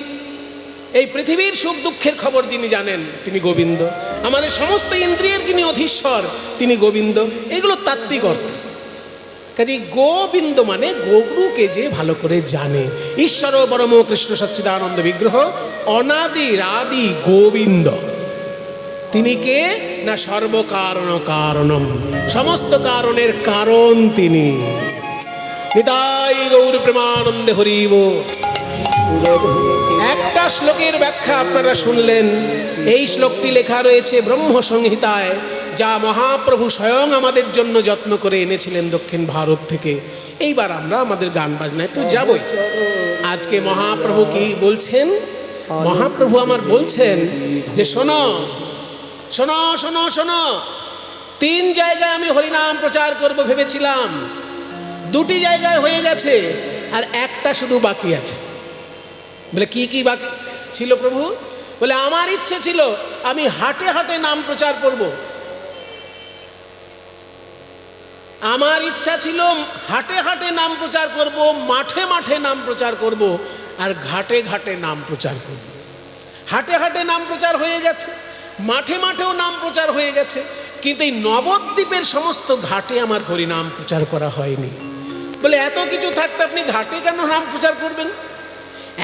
এই পৃথিবীর সুখ দুঃখের খবর যিনি জানেন তিনি গোবিন্দ। আমাদের সমস্ত ইন্দ্রিয়ের যিনি অধীশ্বর তিনি গোবিন্দ। এগুলো তাত্ত্বিক অর্থ। কাজেই গোবিন্দ মানে গরুকে যে ভালো করে জানে। ঈশ্বর পরম কৃষ্ণ সচ্চিদানন্দ বিগ্রহ অনাদির আদি গোবিন্দ। তিনি কে না? সর্বকারণ কারণম, সমস্ত কারণের কারণ তিনি। নিতাই গৌর প্রেমানন্দে হরি বল। একটা শ্লোকের ব্যাখ্যা আপনারা শুনলেন। এই শ্লোকটি লেখা রয়েছে ব্রহ্ম সংহিতায়, যা মহাপ্রভু স্বয়ং আমাদের জন্য যত্ন করে এনেছিলেন দক্ষিণ ভারত থেকে। এইবার আমরা আমাদের গান বাজনায় তো যাবই। আজকে মহাপ্রভু কি বলছেন? মহাপ্রভু আমার বলছেন যে শোনো শোনো শোনো শোনো, 3 জায়গায় আমি হরিনাম প্রচার করব ভেবেছিলাম, 2টি জায়গায় হয়ে গেছে, আর একটা শুধু বাকি আছে। বলে কি কি বাকি ছিল প্রভু? বলে আমার ইচ্ছে ছিল আমি হাটে হাটে নাম প্রচার করব। আমার ইচ্ছা ছিল হাটে হাটে নাম প্রচার করব, মাঠে মাঠে নাম প্রচার করব, আর ঘাটে ঘাটে নাম প্রচার করব। হাটে হাটে নাম প্রচার হয়ে গেছে, মাঠে মাঠেও নাম প্রচার হয়ে গেছে, কিন্তু এই নবদ্বীপের সমস্ত ঘাটে আমার হরিনাম প্রচার করা হয়নি। বলে এত কিছু থাকতে আপনি ঘাটে কেন নাম প্রচার করবেন?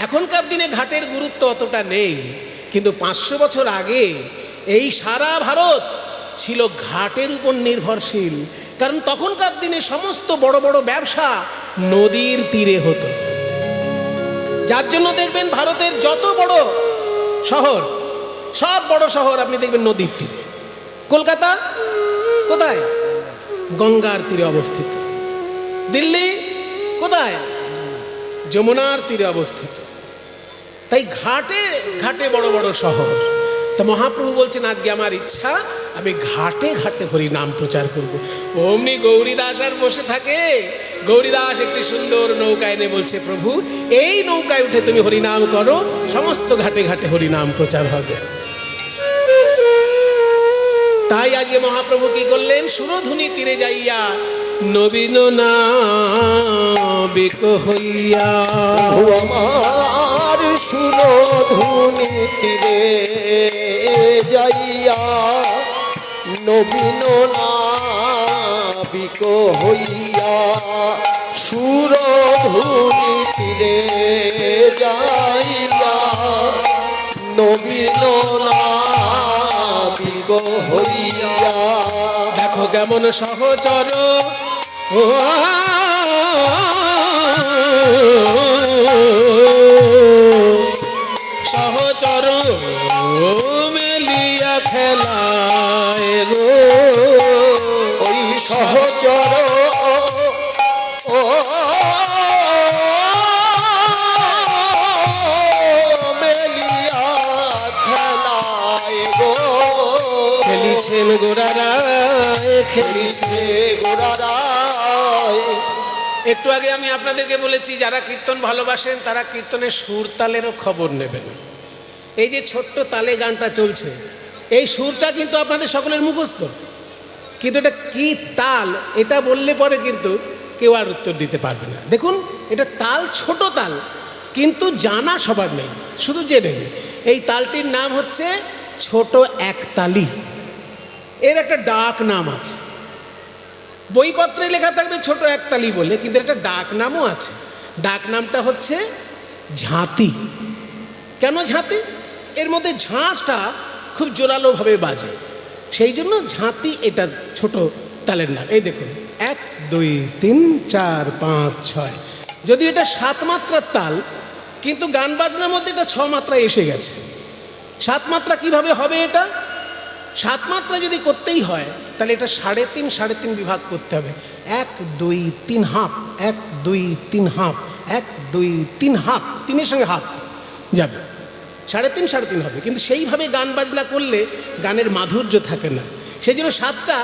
এখনকার দিনে ঘাটের গুরুত্ব অতটা নেই, কিন্তু 500 বছর আগে এই সারা ভারত ছিল ঘাটের উপর নির্ভরশীল। কারণ তখনকার দিনে সমস্ত বড় বড় ব্যবসা নদীর তীরে হতো। যার জন্য দেখবেন ভারতের যত বড় শহর, সব বড় শহর আপনি দেখবেন নদীর তীরে। কলকাতা কোথায়? গঙ্গার তীরে অবস্থিত। দিল্লি কোথায়? যমুনার তীরে অবস্থিত। তাই ঘাটে ঘাটে বড় বড় শহর। তা মহাপ্রভু বলছেন আজকে আমার ইচ্ছা আমি ঘাটে ঘাটে হরি নাম প্রচার করব। অমনি গৌরীদাস আর বসে থাকে। গৌরীদাস একটি সুন্দর নৌকা এনে বলছে, প্রভু এই নৌকায় উঠে তুমি হরিনাম করো, সমস্ত ঘাটে ঘাটে হরিনাম প্রচার হবে। তাই আজকে মহাপ্রভু কি করলেন? সুরধুনী তীরে যাইয়া নবীন নাবিক হইয়া, আমার সুরধুনী তীরে যাইয়া নবীন নাবিক হইয়া, সুরধুনী তীরে যাইয়া নবীন নাবিক হইয়া। দেখো কেমন সহচর সহচর মেলিয়া খেলায় গো ওই সহচর ও মেলিয়া খেলায় গো খেলিছেন গোরারায় খেলিছে গোরারায়। একটু আগে আমি আপনাদেরকে বলেছি যারা কীর্তন ভালোবাসেন তারা কীর্তনের সুর তালেরও খবর নেবেন। এই যে ছোট্ট তালে গানটা চলছে, এই সুরটা কিন্তু আপনাদের সকলের মুখস্থ, কিন্তু এটা কি তাল এটা বললে পরে কিন্তু কেউ আর উত্তর দিতে পারবে না। দেখুন এটা তাল, ছোট তাল, কিন্তু জানা সবার নেই, শুধু জেনে নেই। এই তালটির নাম হচ্ছে ছোট একতালি। এর একটা ডাক নাম আছে, বইপত্রে লেখা থাকবে ছোট একতালি বলে, কিন্তু একটা ডাক নামও আছে। ডাক নামটা হচ্ছে ঝাঁতি। কেন ঝাঁতি? এর মধ্যে ঝাঁটা খুব জোরালোভাবে বাজে, সেই জন্য ঝাঁতি এটা ছোট তালের নাম। এই দেখুন 1 2 3 4 5 6, যদিও এটা 7 মাত্রার তাল, কিন্তু গান বাজনার মধ্যে এটা 6 মাত্রায় এসে গেছে। 7 মাত্রা কিভাবে হবে? এটা 7 মাত্রা যদি করতেই হয় তাহলে এটা 3.5 3.5 বিভাগ করতে হবে। 1 2 3 হাফ, 1 2 3 হাফ, 1 2 3 হাফ, তিনের সঙ্গে হাফ যাবে, 3.5 3.5 হবে। কিন্তু সেইভাবে গান বাজনা করলে গানের মাধুর্য থাকে না, সেই জন্য 7টা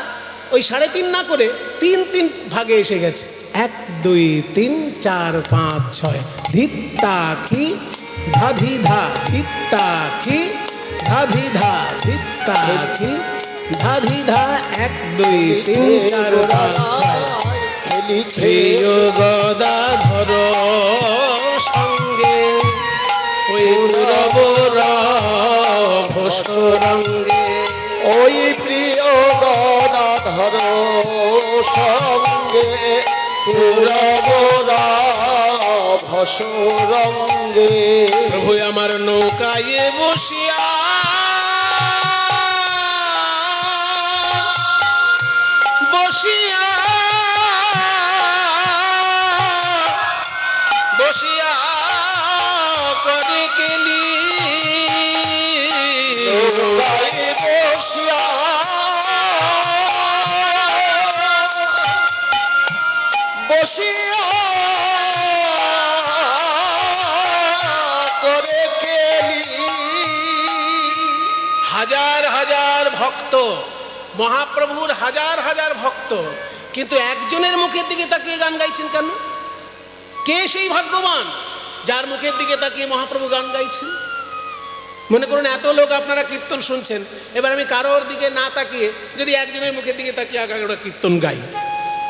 ওই 3.5 না করে 3 3 ভাগে এসে গেছে। 1 2 3 4 5 6, ধিত্তা কি ধাধি ধা, ধিত্তা কি ধাধি ধা, ধিত্তা কি ধাধি ধা, 1 2 3 4 5 6। খেলিছে প্রিয় গদাধর সঙ্গে ওই রঙ্গে, ওই প্রিয় গদাধর সঙ্গে পুরবরা ভসরঙ্গে। প্রভু আমার নৌকায় বসিয়া বসিয়া বসিয়া করে কেলি, নৌকায় বসিয়া বসিয়া করে কেলি। হাজার হাজার ভক্ত, মহাপ্রভুর হাজার হাজার ভক্ত, কিন্তু একজনের মুখের দিকে তাকিয়ে গান গাইছেন কেন? কে সেই ভাগ্যবান যার মুখের দিকে তাকিয়ে মহাপ্রভু গান গাইছেন? মনে করুন এত লোক আপনারা কীর্তন শুনছেন, এবার আমি কারোর দিকে না তাকিয়ে যদি একজনের মুখের দিকে তাকিয়ে আগাগোড়া কীর্তন গাই,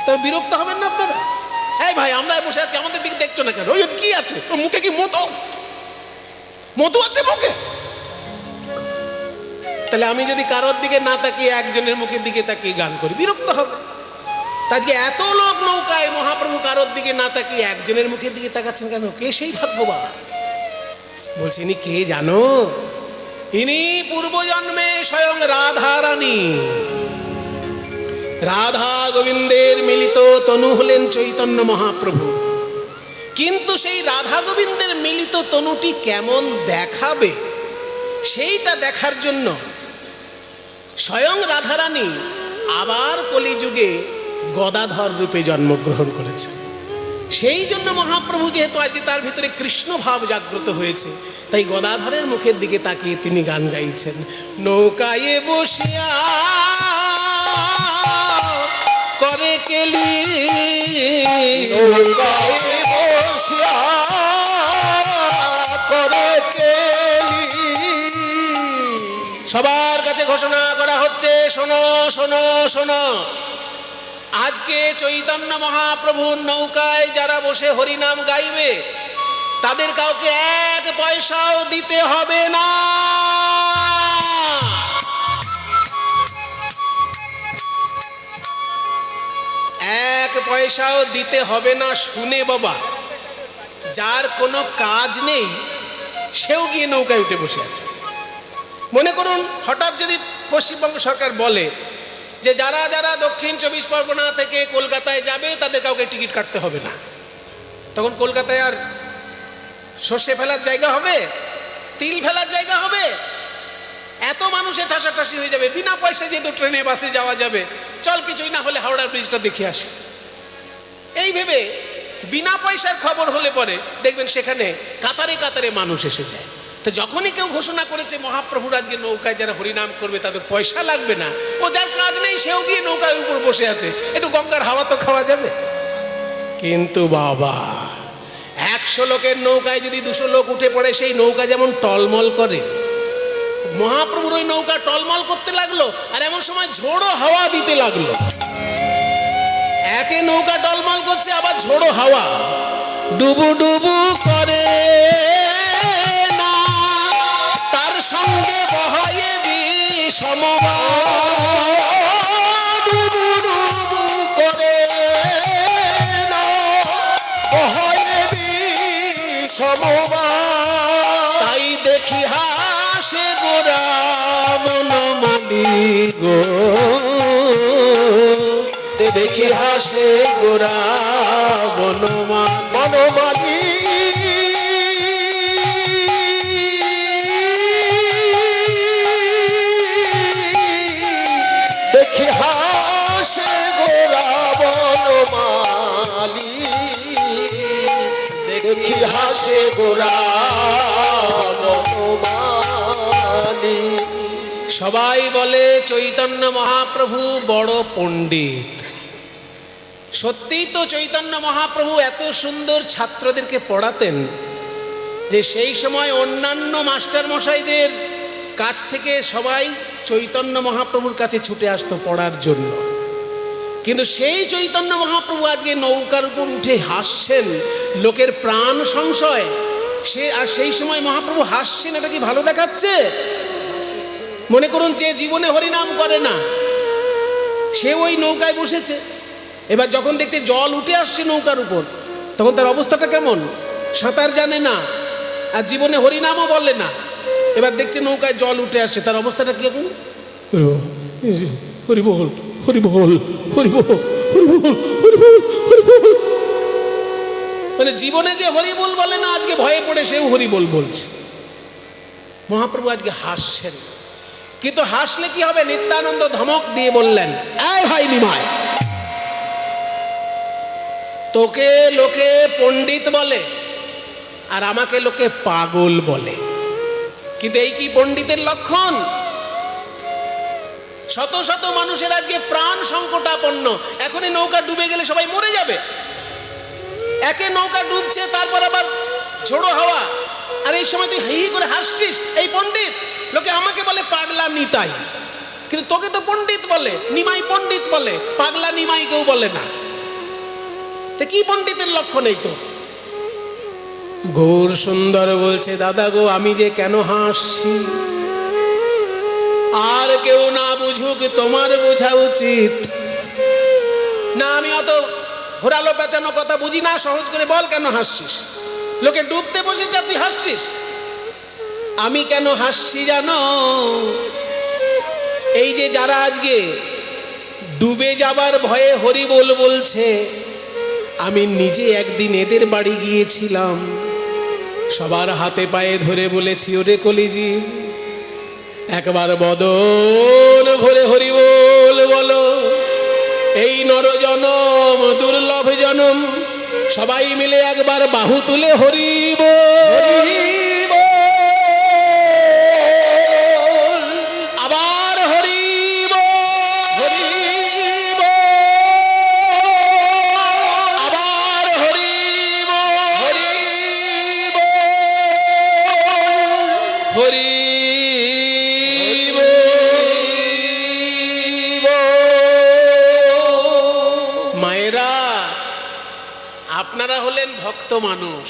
তবে বিরক্ত হবেন না আপনারা? এই ভাই আমরা বসে আছি, আমাদের দিকে দেখছো না কেন? ওই কি আছে ওর মুখে? কি মতো মতো আছে মুখে? তাহলে আমি যদি কারোর দিকে না তাকিয়ে একজনের মুখের দিকে তাকিয়ে গান করি, বিরক্ত হবে। আজকে এত লোক নৌকায়, মহাপ্রভু কারোর দিকে না তাকিয়ে একজনের মুখের দিকে তাকাচ্ছেন কেন? কে সেই ভাগ্যবান? বলছি ইনি কে জানো? ইনি পূর্বজন্মে স্বয়ং রাধা রানী, রাধা গোবিন্দের মিলিত তনু হলেন চৈতন্য মহাপ্রভু। কিন্তু সেই রাধা গোবিন্দের মিলিত তনুটি কেমন দেখাবে সেইটা দেখার জন্য স্বয়ং রাধারানী আবার কলিযুগে গদাধর রূপে জন্মগ্রহণ করেছে। সেই জন্য মহাপ্রভু যেহেতু আজকে তার ভিতরে কৃষ্ণ ভাব জাগ্রত হয়েছে, তাই গদাধরের মুখের দিকে তাকিয়ে তিনি গান গাইছেন। নৌকায় বসিয়া করে কেলি, নৌকায় বসিয়া করে কেলি। সবার কাছে ঘোষণা করা হচ্ছে, শোনো শোনো শোনো, আজকে চৈতন্য মহাপ্রভুর নৌকায় যারা বসে হরিনাম গাইবে তাদের কাউকে 1 পয়সাও দিতে হবে না। 1 পয়সাও দিতে হবে না। শুনে বাবা, যার কোনো কাজ নেই সেও গিয়ে নৌকায় উঠে বসে আছে। মনে করুন হঠাৎ যদি পশ্চিমবঙ্গ সরকার বলে যে যারা যারা দক্ষিণ 24 পরগনা থেকে কলকাতায় যাবে তাদের কাউকে টিকিট কাটতে হবে না, তখন কলকাতায় আর সর্ষে ফেলার জায়গা হবে, তিল ফেলার জায়গা হবে? এত মানুষে ঠাসাঠাসি হয়ে যাবে। বিনা পয়সায় যেহেতু ট্রেনে বাসে যাওয়া যাবে, চল কিছুই না হলে হাওড়ার ব্রিজটা দেখে আসি। এই ভেবে বিনা পয়সার খবর হলে পরে দেখবেন সেখানে কাতারে কাতারে মানুষ এসে যায়। তো যখনই কেউ ঘোষণা করেছে মহাপ্রভুর আজকে নৌকায় যারা হরিনাম করবে তাদের পয়সা লাগবে না, ও যার কাজ নেই সেও গিয়ে নৌকার উপর বসে আছে, একটু গঙ্গার হাওয়া তো খাওয়া যাবে। কিন্তু বাবা, 100 লোকের নৌকায় যদি 200 লোক উঠে পড়ে, সেই নৌকা যেমন টলমল করে, মহাপ্রভুর ওই নৌকা টলমল করতে লাগলো। আর এমন সময় ঝোড়ো হাওয়া দিতে লাগলো। একে নৌকা টলমল করছে, আবার ঝোড়ো হাওয়া ডুবু ডুবু করে না, তার সঙ্গে বহায়ে বিষমবাণ। ডুবু ডুবু করে না, বহায়ে বিষমবাণ। তাই দেখি হাসে গোরা মনমালি গো, দেখি হাসে গোরা বনমালী। দেখি হাসে গোরা বনমালী, দেখি হাসে গোরা বনমালী। সবাই বলে চৈতন্য মহাপ্রভু বড় পণ্ডিত। সত্যিই তো চৈতন্য মহাপ্রভু এত সুন্দর ছাত্রদেরকে পড়াতেন যে সেই সময় অন্যান্য মাস্টার মশাইদের কাছ থেকে সবাই চৈতন্য মহাপ্রভুর কাছে ছুটে আসতো পড়ার জন্য। কিন্তু সেই চৈতন্য মহাপ্রভু আজকে নৌকার উপর উঠে হাসছেন, লোকের প্রাণ সংশয়। আর সেই সময় মহাপ্রভু হাসছেন, এটা কি ভালো দেখাচ্ছে? মনে করুন যে জীবনে হরিনাম করে না, সে ওই নৌকায় বসেছে, এবার যখন দেখছে জল উঠে আসছে নৌকার উপর, তখন তার অবস্থাটা কেমন? সাঁতার জানে না আর জীবনে হরিনামও বলে না, এবার দেখছে নৌকায় জল উঠে আসছে, তার অবস্থাটা কিরকম? হরিবল হরিবল হরিবল হরিবল হরিবল হরিবল। মানে জীবনে যে হরিবল বলে না, আজকে ভয়ে পড়ে সেও হরিবল বলছে। মহাপ্রভু আজকে হাসছেন, কিন্তু হাসলে কি হবে? নিত্যানন্দ ধমক দিয়ে বললেন, এই ভাই নিমাই, তোকে লোকে পণ্ডিত বলে আর আমাকে লোকে পাগল বলে, কিন্তু এই কি পণ্ডিতের লক্ষণ? শত শত মানুষের আজকে প্রাণ সংকটাপন্ন। এখনই নৌকা ডুবে গেলে সবাই মরে যাবে। একে নৌকা ডুবছে, তারপর আবার ঝোড়ো হাওয়া, আর এই সময় তুই হি করে হাসছিস। এই পণ্ডিত, লোকে আমাকে বলে পাগলা নিতাই, কিন্তু তোকে তো পণ্ডিত বলে, নিমাই পণ্ডিত বলে, পাগলা নিমাই কেউ বলে না। তো কি পণ্ডিতের লক্ষণ এই তো? গৌর সুন্দর বলছে, দাদা গো, আমি যে কেন হাসছি আর কেউ না বুঝুক, তোমার বোঝা উচিত না। আমি অত ঘোরালো পেঁচানো কথা বুঝি না, সহজ করে বল কেন হাসছিস? লোকে ডুবতে বসেছে, তুই হাসছিস। আমি কেন হাসছি জানো? এই যে যারা আজকে ডুবে যাবার ভয়ে হরিবোল বলছে, আমি নিজে একদিন এদের বাড়ি গিয়েছিলাম, সবার হাতে পায়ে ধরে বলেছি, ওরে কলিজি, একবার বদন ভরে হরিবোল বলো। এই নরজনম দুর্লভ জনম, সবাই মিলে একবার বাহু তুলে হরিবোল। আবার হরিবোল, আবার হরিবোল, হরি। মায়েরা, আপনারা হলেন ভক্ত মানুষ।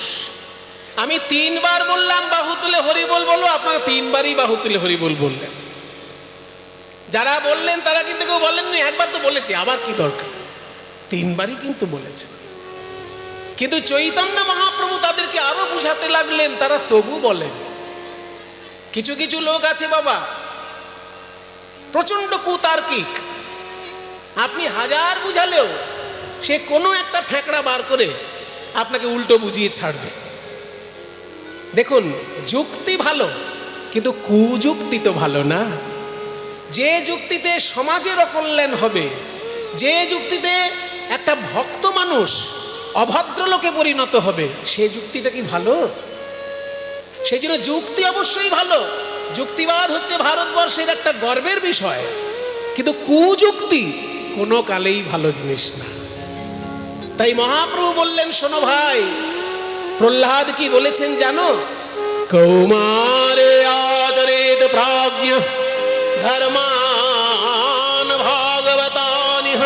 আমি 3 বার বললাম বাহু তুলে হরিবোল বলো, আপনারা 3 বারই বাহু তুলে হরিবোল বললেন। যারা বললেন তারা কিন্তু কেউ বলেননি, একবার তো বলেছে, আবার কি দরকার? 3 বারই কিন্তু বলেছে। কিন্তু চৈতন্য মহাপ্রভু তাদেরকে আরো বুঝাতে লাগলেন, তারা তবু বলেন। কিছু কিছু লোক আছে বাবা, প্রচন্ড কুতার্কিক, আপনি হাজার বুঝালেও সে কোনো একটা ফ্যাঁকড়া বার করে আপনাকে উল্টো বুঝিয়ে ছাড়বে। দেখুন, যুক্তি ভালো, কিন্তু কুযুক্তি তো ভালো না। যে যুক্তিতে সমাজের অকল্যাণ হবে, যে যুক্তিতে একটা ভক্ত মানুষ অভদ্র লোকে পরিণত হবে, সে যুক্তিটা কি ভালো? সেই জন্য যুক্তি অবশ্যই ভালো, যুক্তিবাদ হচ্ছে ভারতবর্ষের একটা গর্বের বিষয়, কিন্তু কুযুক্তি কোনো কালেই ভালো জিনিস না। তাই মহাপ্রভু বললেন, শোনো ভাই, প্রহ্লাদ কি বলেছেন জানো? কৌমারে আচরেত প্রাজ্ঞ ধর্মান ভাগবতানিহ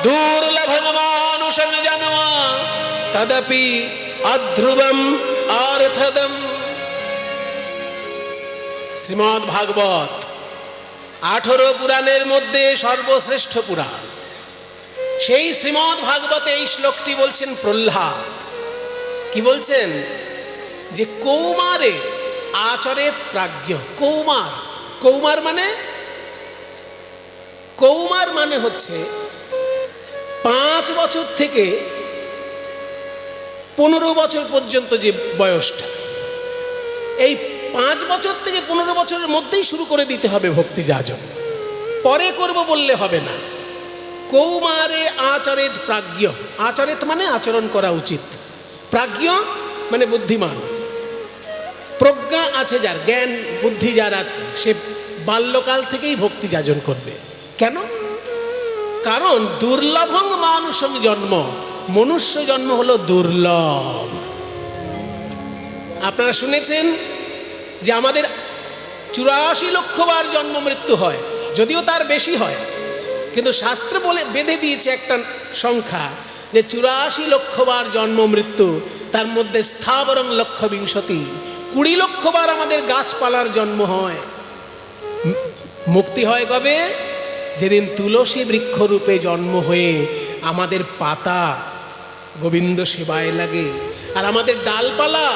দুর্লভং মানুষং জন্ম তদপি অধ্রুবম অর্থদম। শ্রীমদ্ ভাগবত 18 পুরাণের মধ্যে সর্বশ্রেষ্ঠ পুরাণ। সেই শ্রীমদ্ ভাগবতে এই শ্লোকটি বলছেন প্রহ্লাদ। কি বলছেন? যে কৌমারে আচরেত প্রাজ্ঞ। কৌমার, কৌমার মানে হচ্ছে 5 বছর থেকে 15 বছর পর্যন্ত যে বয়সটা, এই 5 বছর থেকে 15 বছরের মধ্যেই শুরু করে দিতে হবে ভক্তি যাজন, পরে করব বললে হবে না। কৌমারে আচরেত প্রাজ্ঞ। আচরেত মানে আচরণ করা উচিত, প্রাজ্ঞ মানে বুদ্ধিমান। প্রজ্ঞা আছে যার, জ্ঞান বুদ্ধি যার আছে, সে বাল্যকাল থেকেই ভক্তি যাজন করবে। কেন? কারণ দুর্লভং মানুষং জন্ম, মনুষ্য জন্ম হলো দুর্লভ। আপনারা শুনেছেন যে আমাদের 84 লক্ষ বার জন্ম মৃত্যু হয়, যদিও তার বেশি হয়, কিন্তু শাস্ত্র বলে বেঁধে দিয়েছে একটা সংখ্যা, যে 84 লক্ষ বার জন্ম মৃত্যু, তার মধ্যে স্থাবরং লক্ষ বিংশতি, 20 লক্ষ বার আমাদের গাছপালার জন্ম হয়। মুক্তি হয় কবে? যেদিন তুলসী বৃক্ষরূপে জন্ম হয়ে আমাদের পাতা গোবিন্দ সেবায় লাগে, আর আমাদের ডালপালা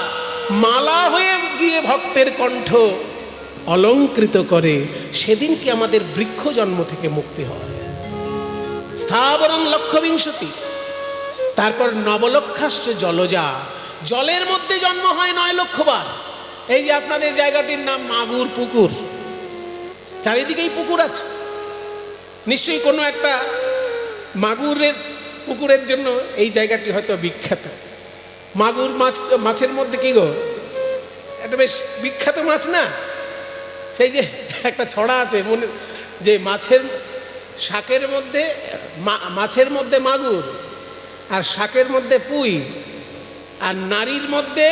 মালা হয়ে গিয়ে ভক্তের কণ্ঠ অলঙ্কৃত করে, সেদিনকে আমাদের বৃক্ষ জন্ম থেকে মুক্তি হয়। স্থাবরং লক্ষ বিংশতি। তারপর নবলক্ষাশ্চ জলজা, জলের মধ্যে জন্ম হয় 9 লক্ষ বার। এই যে আপনাদের জায়গাটির নাম মাগুর পুকুর, চারিদিকেই পুকুর আছে, নিশ্চয়ই কোনো একটা মাগুরের পুকুরের জন্য এই জায়গাটি হয়তো বিখ্যাত। মাগুর মাছের মধ্যে কি গো, একটা বেশ বিখ্যাত মাছ না? সেই যে একটা ছড়া আছে মনে, যে শাকের মধ্যে মাছের মধ্যে মাগুর, আর শাকের মধ্যে পুঁই, আর নারীর মধ্যে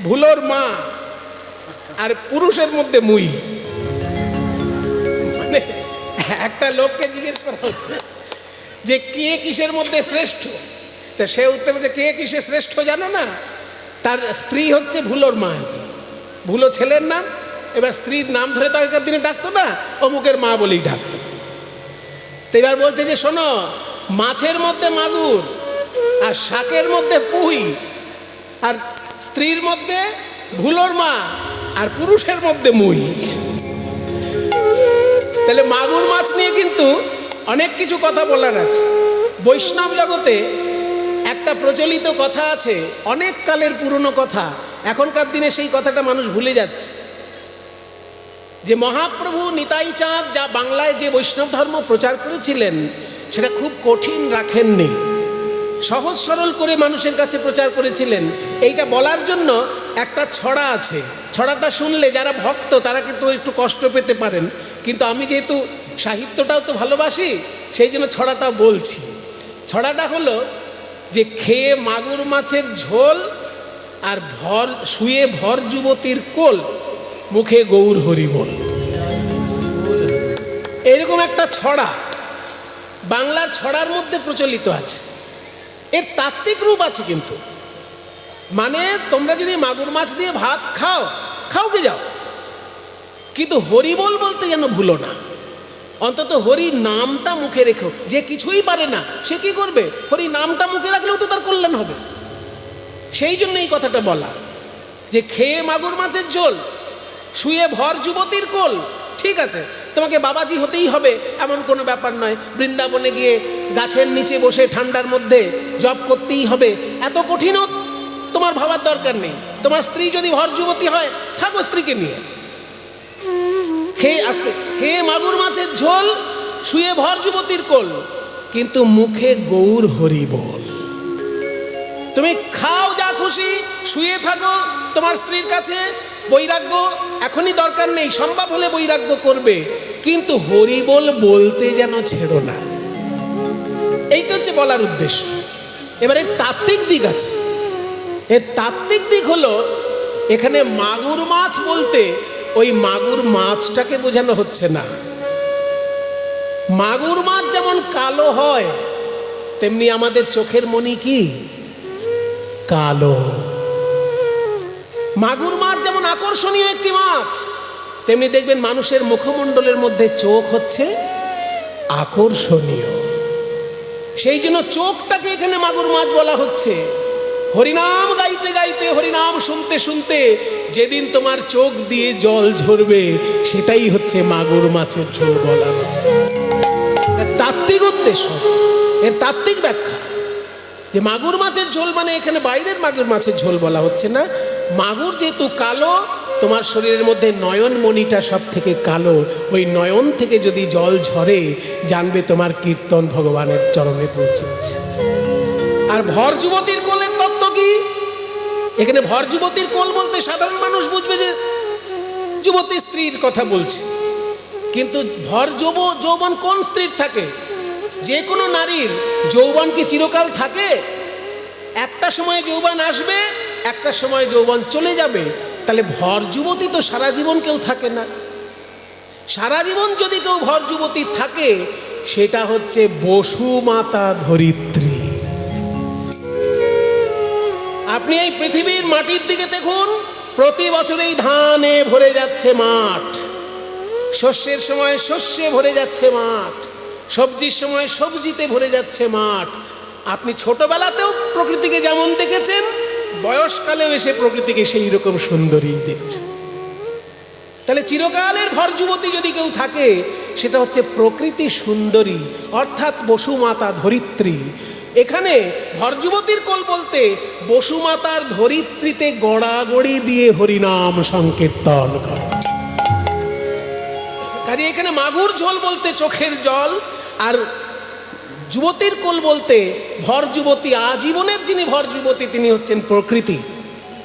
ভুলোর মা, আর পুরুষের মধ্যে মুই। মানে একটা লোককে জিজ্ঞেস করা হচ্ছে যে কে কিসের মধ্যে শ্রেষ্ঠ, তা সে উত্তর বলছে, কে কিসে শ্রেষ্ঠ জানো না? তার স্ত্রী হচ্ছে ভুলোর মা, ভুলো ছেলের নাম, এবার স্ত্রীর নাম ধরে তখনকার দিনে ডাকতো না, অমুকের মা বলেই ডাকতো। তো এবার বলছে যে শোনো, মাছের মধ্যে মাগুর, আর শাকের মধ্যে পুঁই, আর স্ত্রীর মধ্যে ভুলোর মা, আর পুরুষের মধ্যে মুই। তাহলে মাগুর মাছ নিয়ে কিন্তু অনেক কিছু কথা বলার আছে। বৈষ্ণব জগতে একটা প্রচলিত কথা আছে, অনেক কালের পুরনো কথা, এখনকার দিনে সেই কথাটা মানুষ ভুলে যাচ্ছে, যে মহাপ্রভু নিতাই চাঁদ যা বাংলায় যে বৈষ্ণব ধর্ম প্রচার করেছিলেন, সেটা খুব কঠিন রাখেননি, সহজ সরল করে মানুষের কাছে প্রচার করেছিলেন। এইটা বলার জন্য একটা ছড়া আছে, ছড়াটা শুনলে যারা ভক্ত তারা কিন্তু একটু কষ্ট পেতে পারেন, কিন্তু আমি যেহেতু সাহিত্যটাও তো ভালোবাসি, সেই জন্য ছড়াটা বলছি। ছড়াটা হলো যে খেয়ে মাগুর মাছের ঝোল আর শুয়ে ভর যুবতীর কোল, মুখে গৌর হরি বল। এরকম একটা ছড়া বাংলার ছড়ার মধ্যে প্রচলিত আছে। এর তাত্ত্বিক রূপ আছে কিন্তু, মানে তোমরা যদি মাগুর মাছ দিয়ে ভাত খাও কে যাও, কিন্তু হরিবল বলতে যেন ভুলো না। অন্তত হরি নামটা মুখে রেখো। যে কিছুই পারে না সে কি করবে? হরি নামটা মুখে রাখলেও তো তার কল্যাণ হবে। সেই জন্য এই কথাটা বলা, যে খেয়ে মাগুর মাছের ঝোল, শুয়ে ভর যুবতীর কোল। ঠিক আছে, তোমাকে বাবাজি হতেই হবে এমন কোনো ব্যাপার নয়। বৃন্দাবনে গিয়ে গাছের নিচে বসে ঠান্ডার মধ্যে জপ করতেই হবে, এত কঠিনও তোমার ভাবার দরকার নেই। তোমার স্ত্রী যদি ভর যুবতী হয়, থাকো স্ত্রীকে নিয়ে, খেয়ে মাগুর মাছের ঝোল, শুয়ে ভর যুবতীর কোল, কিন্তু মুখে গৌর হরি বল। তুমি খাও যা খুশি, শুয়ে থাকো তোমার স্ত্রীর কাছে, বৈরাগ্য এখনই দরকার নেই, সম্ভব হলে বৈরাগ্য করবে, কিন্তু হরি বল বলতে যেন ছেড়ো না। এইটা হচ্ছে বলার উদ্দেশ্য। এবার এর তাত্ত্বিক দিক আছে। এর তাত্ত্বিক দিক হলো, এখানে মাগুর মাছ বলতে ওই মাগুর মাছটাকে বোঝানো হচ্ছে না। মাগুর মাছ যেমন কালো হয়, তেমনি আমাদের চোখের মণি কি কালো। মাগুর মাছ যেমন আকর্ষণীয় একটি মাছ, তেমনি দেখবেন মানুষের মুখমণ্ডলের মধ্যে চোখ হচ্ছে আকর্ষণীয়। সেই জন্য চোখটাকে এখানে মাগুর মাছ বলা হচ্ছে। হরিনাম গাইতে গাইতে, হরিনাম শুনতে শুনতে যেদিন তোমার চোখ দিয়ে জল ঝরবে, সেটাই হচ্ছে মাগুর মাছের ঝোল বলা হচ্ছে। তাত্ত্বিক উদ্দেশ্য, এর তাত্ত্বিক ব্যাখ্যা যে মাগুর মাছের ঝোল মানে এখানে বাইরের মাগুর মাছের ঝোল বলা হচ্ছে না। মাগুর যেহেতু কালো, তোমার শরীরের মধ্যে নয়ন মণিটা সব থেকে কালো, ওই নয়ন থেকে যদি জল ঝরে, জানবে তোমার কীর্তন ভগবানের চরণে পৌঁছেছে। আর ভর যুবতীর কোলের তত্ত্ব কি? এখানে ভর যুবতীর কোল বলতে সাধারণ মানুষ বুঝবে যে যুবতী স্ত্রীর কথা বলছে, কিন্তু ভর যৌবন কোন স্ত্রীর থাকে? যে কোনো নারীর যৌবন কি চিরকাল থাকে? একটা সময় যৌবন আসবে, একটা সময় যৌবন চলে যাবে। তাহলে ভর যুবতী তো সারা জীবন কেউ থাকে না। সারা জীবন যদি কেউ ভর যুবতী থাকে, সেটা হচ্ছে বসুমাতা ধরিত্রী। আপনি এই পৃথিবীর মাটির দিকে দেখুন, প্রতি বছরেই ধানে ভরে যাচ্ছে মাঠ, শস্যের সময় শস্যে ভরে যাচ্ছে মাঠ, সবজির সময় সবজিতে ভরে যাচ্ছে মাঠ। আপনি ছোটবেলাতেও প্রকৃতিকে যেমন দেখেছেন, বয়সকালেও এসে প্রকৃতিকে সেই রকম সুন্দরী দেখছেন। তাহলে চিরকালের ভর যুবতী যদি কেউ থাকে, সেটা হচ্ছে প্রকৃতি সুন্দরী, অর্থাৎ বসুমাতা ধরিত্রী। এখানে ভর যুবতীর কোল বলতে বসুমাতার ধরিত্রীতে গড়াগড়ি দিয়ে হরিনাম সংকীর্তন করে। কাজে এখানে মাগুর ঝোল বলতে চোখের জল, আর যুবতীর কোল বলতে ভর যুবতী, আজীবনের যিনি ভর যুবতী তিনি হচ্ছেন প্রকৃতি,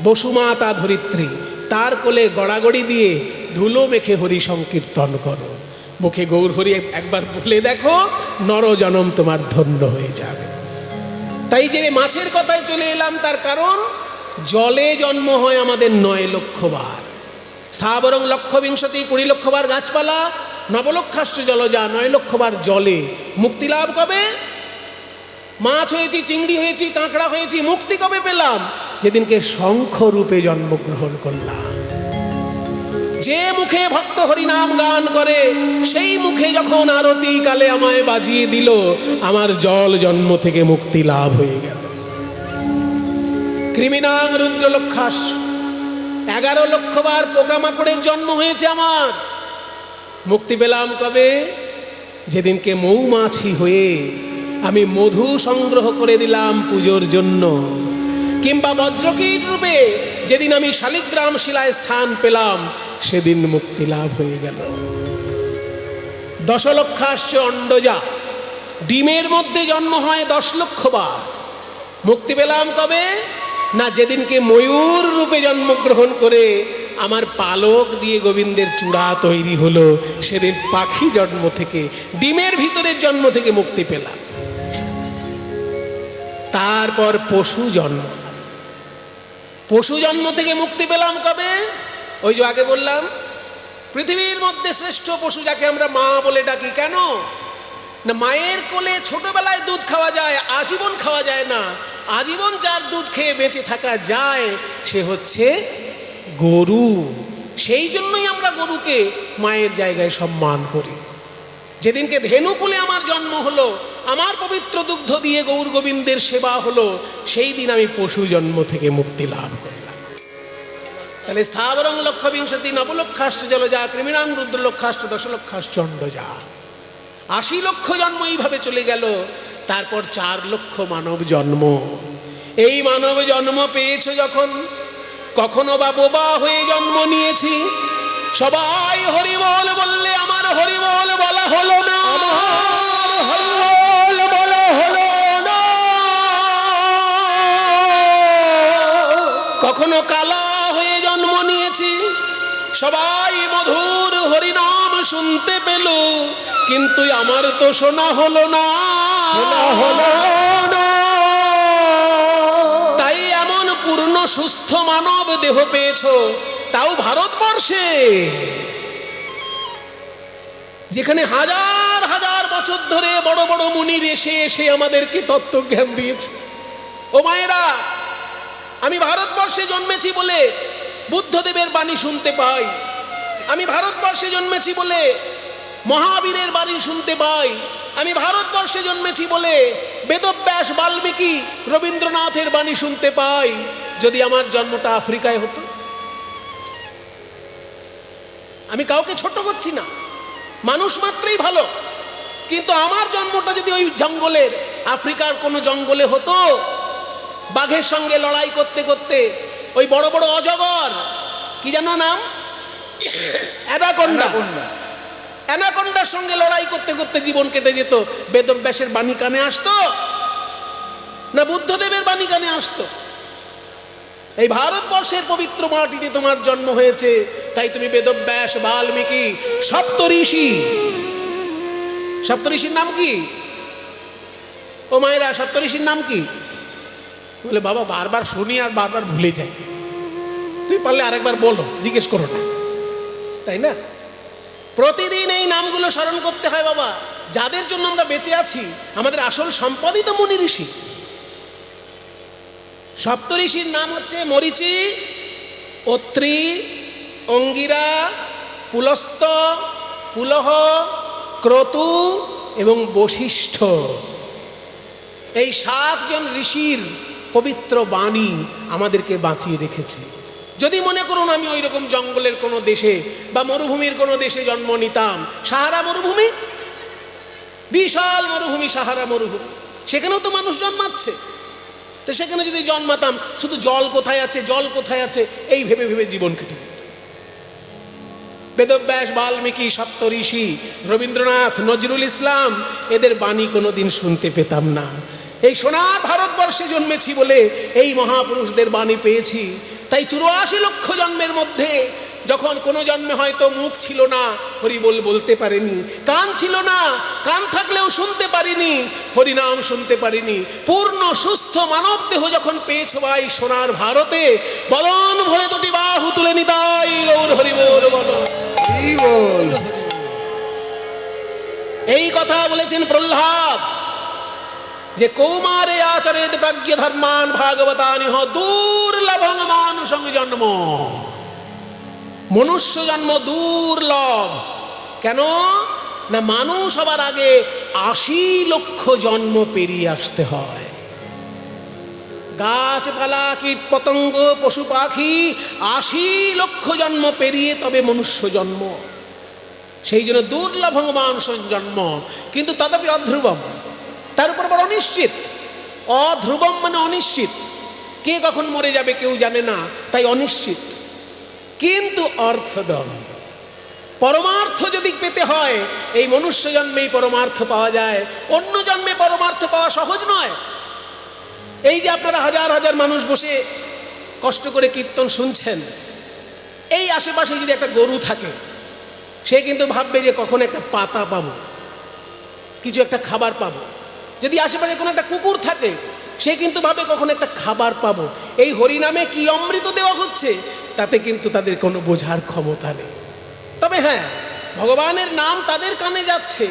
বসুমাতা ধরিত্রী। তার কোলে গড়াগড়ি দিয়ে ধুলো মেখে হরি সংকীর্তন করো, মুখে গৌর হরি একবার বলে দেখো, নরজনম তোমার ধন্য হয়ে যাবে। তাই যে মাছের কথায় চলে এলাম, তার কারণ জলে জন্ম হয় আমাদের 9 লক্ষ বার। স্থাবরং লক্ষ বিংশতি, 20 লক্ষ বার গাছপালা, নবলক্ষাশ্চ জলজা, 9 লক্ষ বার জলে। মুক্তি লাভ কবে? মাছ হয়েছি, চিংড়ি হয়েছি, কাঁকড়া হয়েছি, মুক্তি কবে পেলাম? যেদিনকে শঙ্খ রূপে জন্মগ্রহণ করলাম। যে মুখে ভক্ত হরিনাম গান করে, সেই মুখে যখন আরতি কালে আমায় বাজিয়ে দিল, আমার জল জন্ম থেকে মুক্তি লাভ হয়ে গেল। কৃমিনাং রুদ্রলক্ষাস, 11 লক্ষ বার পোকামাকড়ের জন্ম হয়েছে আমার। মুক্তি পেলাম কবে? যেদিনকে মৌমাছি হয়ে আমি মধু সংগ্রহ করে দিলাম পুজোর জন্য, কিংবা বজ্রকীট রূপে যেদিন আমি শালিগ্রাম শিলায় স্থান পেলাম, সেদিন মুক্তি লাভ হয়ে গেল। 10 লক্ষাশ্চ অণ্ডজা, ডিমের মধ্যে জন্ম হয় 10 লক্ষ বার। মুক্তি পেলাম কবে? না যেদিনকে ময়ূর রূপে জন্মগ্রহণ করে আমার পালক দিয়ে গোবিন্দের চূড়া তৈরি হলো, সেদিন পাখি জন্ম থেকে, ডিমের ভিতরের জন্ম থেকে মুক্তি পেলাম। তারপর পশু জন্ম, পশু জন্ম থেকে মুক্তি পেলাম কবে? ওই যে আগে বললাম, পৃথিবীর মধ্যে শ্রেষ্ঠ পশু যাকে আমরা মা বলে ডাকি। কেন না? মায়ের কোলে ছোটবেলায় দুধ খাওয়া যায়, আজীবন খাওয়া যায় না। আজীবন যার দুধ খেয়ে বেঁচে থাকা যায়, সে হচ্ছে গরু। সেই জন্যই আমরা গরুকে মায়ের জায়গায় সম্মান করি। যেদিনকে ধেনুকুলে আমার জন্ম হলো, আমার পবিত্র দুগ্ধ দিয়ে গৌর গোবিন্দের সেবা হলো, সেই দিন আমি পশু জন্ম থেকে মুক্তি লাভ করলাম। তাহলে স্থাবরং লক্ষ বিংশতি নবলক্ষাশ্চ জলজা কৃমিণাং রুদ্রলক্ষাশ্চ দশলক্ষাশ্চ অণ্ডজা, 80 লক্ষ জন্ম এইভাবে চলে গেল। তারপর 4 লক্ষ মানব জন্ম। এই মানব জন্ম পেয়েছো যখন, কখনো বা বোবা হয়ে জন্ম নিয়েছি। সবাই হরিবল বললে আমার হরিবল বলা হলো না, হরিবল বলা হলো না। কখনো কালা হয়ে জন্ম নিয়েছি। সবাই মধুর হরিনাম শুনতে পেল, কিন্তু আমার তো শোনা হলো না, শোনা হলো না। তাই এমন পূর্ণ সুস্থ মানব দেহ পেয়েছো, তাও ভারতবর্ষে, যেখানে হাজার হাজার বছর ধরে বড় বড় মুনির এসে এসে আমাদেরকে তত্ত্বজ্ঞান দিয়েছে। ও মায়েরা, আমি ভারতবর্ষে জন্মেছি বলে বুদ্ধদেবের বাণী শুনতে পাই, আমি ভারতবর্ষে জন্মেছি বলে মহাবীরের বাণী শুনতে পাই, আমি ভারতবর্ষে জন্মেছি বলে বেদব্যাস, বাল্মীকি, রবীন্দ্রনাথের বাণী শুনতে পাই। যদি আমার জন্মটা আফ্রিকায় হতো, আমি কাউকে ছোট করছি না, মানুষ মাত্রই ভালো, কিন্তু আমার জন্মটা যদি ওই জঙ্গলের, আফ্রিকার কোনো জঙ্গলে হতো, বাঘের সঙ্গে লড়াই করতে করতে, ওই বড় বড় অজগর, কি জানো নাম, অ্যানাকোন্ডা, অ্যানাকোন্ডার সঙ্গে লড়াই করতে করতে জীবন কেটে যেত, বেদব্যাসের বাণী কানে আসতো না বুদ্ধদেবের বাণী কানে আসতো? এই ভারতবর্ষের পবিত্র মাটিতে তোমার জন্ম হয়েছে, তাই তুমি বেদব্যাস, বাল্মীকি, সপ্তঋষি, সপ্তঋষির নাম কি? ও মায়েরা, সপ্তঋষির নাম কি? বলে বাবা বারবার শুনি আর বারবার ভুলে যাই। তুই পারলে আরেকবার বলো, জিজ্ঞেস করো না, তাই না? প্রতিদিন এই নামগুলো স্মরণ করতে হয় বাবা। যাদের জন্য আমরা বেঁচে আছি, আমাদের আসল সম্পদই তো মুনি ঋষি। সপ্তঋষির নাম হচ্ছে মরীচি, অত্রি, অঙ্গিরা, পুলস্ত, পুলহ, ক্রতু এবং বশিষ্ঠ। এই 7 জন ঋষির পবিত্র বাণী আমাদেরকে বাঁচিয়ে রেখেছে। যদি মনে করুন আমি ওই রকম জঙ্গলের কোনো দেশে বা মরুভূমির কোনো দেশে জন্ম নিতাম, সাহারা মরুভূমি, বিশাল মরুভূমি, সাহারা মরুভূমি, সেখানেও তো মানুষ জন্মাচ্ছে, তো সেখানে যদি জন্মাতাম, শুধু জল কোথায় আছে, জল কোথায় আছে, এই ভেবে ভেবে জীবন কেটে যেত। বেদব্যাস, বাল্মীকি, সপ্তঋষি, রবীন্দ্রনাথ, নজরুল ইসলাম, এদের বাণী কোনোদিন শুনতে পেতাম না। এই সোনার ভারতবর্ষে জন্মেছি বলে এই মহাপুরুষদের বাণী পেয়েছি। তাই 84 লক্ষ জন্মের মধ্যে যখন কোনো জন্মে হয়তো মুখ ছিল না, হরিবোল বলতে পারিনি, কান ছিল না, কান থাকলেও শুনতে পারিনি, হরিনাম শুনতে পারিনি, পূর্ণ সুস্থ মানব দেহ যখন পেয়েছো ভাই সোনার ভারতে, বদন ভরে দুটি বাহু তুলে নিতাই গৌর হরিবোল বলো। এই কথা বলেছেন প্রহ্লাদ, যে কৌমারে আচরেত প্রাজ্ঞ ধর্মান ভাগবতানিহ দুর্লভং মানুষং জন্ম। মনুষ্য জন্ম দুর্লভ। কেন না, মানুষ হবার আগে 80 লক্ষ জন্ম পেরিয়ে আসতে হয়। গাছপালা, কীট পতঙ্গ, পশু পাখি 80 লক্ষ জন্ম পেরিয়ে তবে মনুষ্য জন্ম। সেই জন্য দুর্লভং মানুষং জন্ম, কিন্তু তথাপি অধ্রুবম, তার উপর আবার অনিশ্চিত। অধ্রুবম মানে অনিশ্চিত, কে কখন মরে যাবে কেউ জানে না, তাই অনিশ্চিত। কিন্তু অর্থদম, পরমার্থ যদি পেতে হয় এই মনুষ্য জন্মেই পরমার্থ পাওয়া যায়, অন্য জন্মে পরমার্থ পাওয়া সহজ নয়। এই যে আপনারা হাজার হাজার মানুষ বসে কষ্ট করে কীর্তন শুনছেন, এই আশেপাশে যদি একটা গরু থাকে, সে কিন্তু ভাববে যে কখন একটা পাতা পাবো, কিছু একটা খাবার পাবো। যদি আশেপাশে কোনো একটা কুকুর থাকে, সে কিন্তু ভাবে কখন একটা খাবার পাবো। এই হরিনামে কি অমৃত দেওয়া হচ্ছে, তাতে কিন্তু তাদের কোনো বোঝার ক্ষমতা নেই। তবে হ্যাঁ, ভগবানের নাম তাদের কানে যাচ্ছে,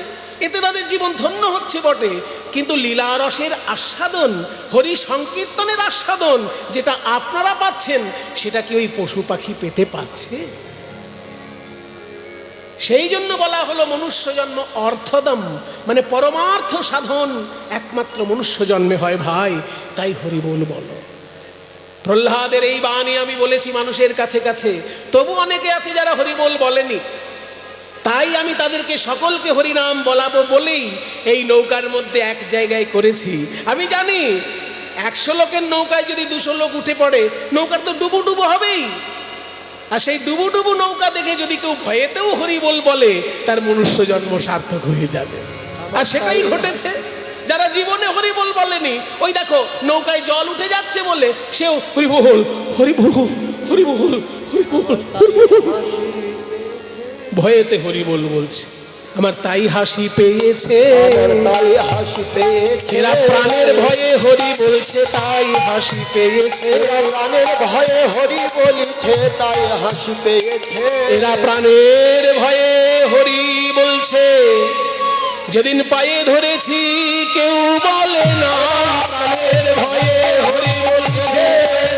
এতে তাদের জীবন ধন্য হচ্ছে বটে, কিন্তু লীলারসের আস্বাদন, হরি সংকীর্তনের আস্বাদন যেটা আপনারা পাচ্ছেন, সেটা কি ওই পশু পাখি পেতে পাচ্ছে? সেই জন্য বলা হলো মনুষ্য জন্ম অর্থদম, মানে পরমার্থ সাধন একমাত্র মনুষ্য জন্মে হয় ভাই। তাই হরিবোল বলো। প্রহ্লাদের এই বাণী আমি বলেছি মানুষের কাছে কাছে, তবু অনেকে আছে যারা হরিবোল বলেনি। তাই আমি তাদেরকে সকলকে হরিনাম বলাবো বলেই এই নৌকার মধ্যে এক জায়গায় করেছি। আমি জানি 100 লোকের নৌকায় যদি 200 লোক উঠে পড়ে, নৌকার তো ডুবু ডুবু হবেই। আর সেই ডুবু ডুবু নৌকা দেখে যদি কেউ ভয়েতেও হরিবোল বলে, তার মনুষ্য জন্ম সার্থক হয়ে যাবে। আর সেটাই ঘটেছে। যারা জীবনে হরিবোল বলেনি, ওই দেখো নৌকায় জল উঠে যাচ্ছে বলে সেও হরিবোল হরিবোল হরিবোল হরিবোল ভয়েতে হরিবোল বলছে। আমার তাই হাসি পেয়েছে, তাই হাসি পেয়েছে, এরা প্রাণের ভয়ে হরি বলছে তাই হাসি পেয়েছে। এরা প্রাণের ভয়ে হরি বলিছে তাই হাসি পেয়েছে। এরা প্রাণের ভয়ে হরি বলছে, যেদিন পায়ে ধরেছি কেউ বলে না। প্রাণের ভয়ে হরি বলছে,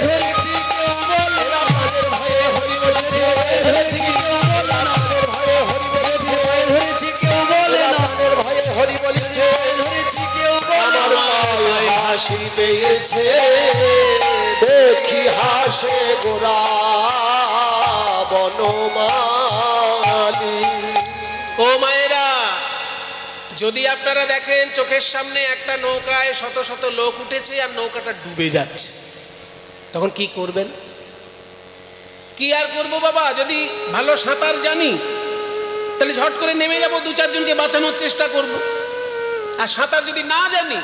ধরেছি কেউ বলে না। প্রাণের ভয়ে হরি বলছে, ধরেছি কেউ বলে না। প্রাণের ভয়ে হরি বলছে, ধরেছি কেউ বলে না। প্রাণের ভয়ে হরি বলিছে ধরেছি কেউ বলে না। তাই হাসি পেয়েছে। দেখি হাসে গোরা বনমালী। ও মায়েরা, যদি আপনারা দেখেন চোখের সামনে একটা নৌকায় শত শত লোক উঠেছে আর নৌকাটা ডুবে যাচ্ছে, তখন কি করবেন? কি আর করবো বাবা, যদি ভালো সাঁতার জানি তাহলে ঝট করে নেমে যাবো, 2-4 জনকে বাঁচানোর চেষ্টা করব। আর সাঁতার যদি না জানি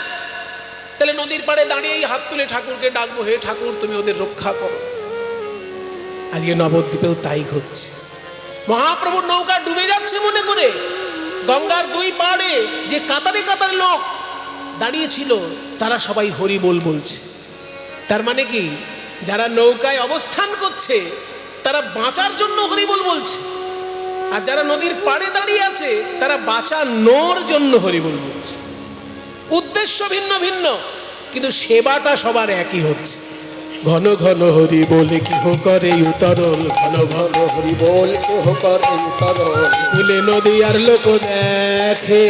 তাহলে নদীর পাড়ে দাঁড়িয়েই হাত তুলে ঠাকুরকে ডাকবো, হে ঠাকুর তুমি ওদের রক্ষা করো। আজকে নবদ্বীপেও তাই ঘটছে। মহাপ্রভুর নৌকা ডুবে যাচ্ছে মনে করে গঙ্গার 2 পাড়ে যে কাতারে কাতারে লোক দাঁড়িয়েছিল, তারা সবাই হরিবোল বলছে। তার মানে কি, যারা নৌকায় অবস্থান করছে তারা বাঁচার জন্য হরিবোল বলছে, আর যারা নদীর পাড়ে দাঁড়িয়ে আছে তারা বাঁচানোর জন্য হরিবোল বলছে। উদ্দেশ্য ভিন্ন ভিন্ন, কিন্তু সেবাটা সবার একই হচ্ছে। ঘন ঘন হরি বলে কেহ করে উতরল, ঘন ঘন হরি বল কেহ করে উতরল। কুলে নদী আর লোক দেখে,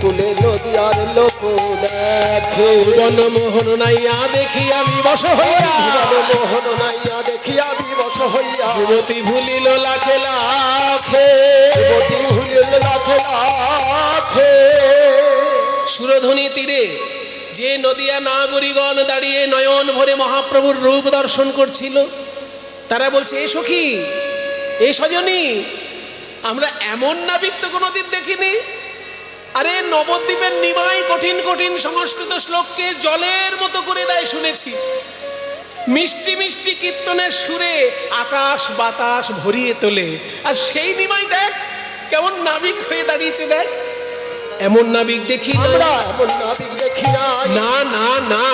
কুলে নদী আর লোক দেখে। জনমোহন নাইয়া দেখি আমি বশ হইয়া, মোহন নাইয়া দেখিয়া বিবশ হইয়া। যুবতী ভুলিল লাখে লাখে, যুবতী ভুলিল লাখে লাখে। সুরধুনী তীরে যে নদিয়া নাগরিকগণ দাঁড়িয়ে নয়ন ভরে মহাপ্রভুর রূপ দর্শন করছিল, তারা বলছে, এ সখী, এ সজনী, আমরা এমন নাবিক তো কোনোদিন দেখিনি। আরে নবদ্বীপের নিমাই কঠিন কঠিন সংস্কৃত শ্লোককে জলের মতো করে দেয় শুনেছি। মিষ্টি মিষ্টি কীর্তনের সুরে আকাশ বাতাস ভরিয়ে তোলে, আর সেই নিমাই দেখ কেমন নাবিক হয়ে দাঁড়িয়েছে। দেখ, এমন নাবিক দেখি আমরা এমন নাবিক দেখি নাই। না না না,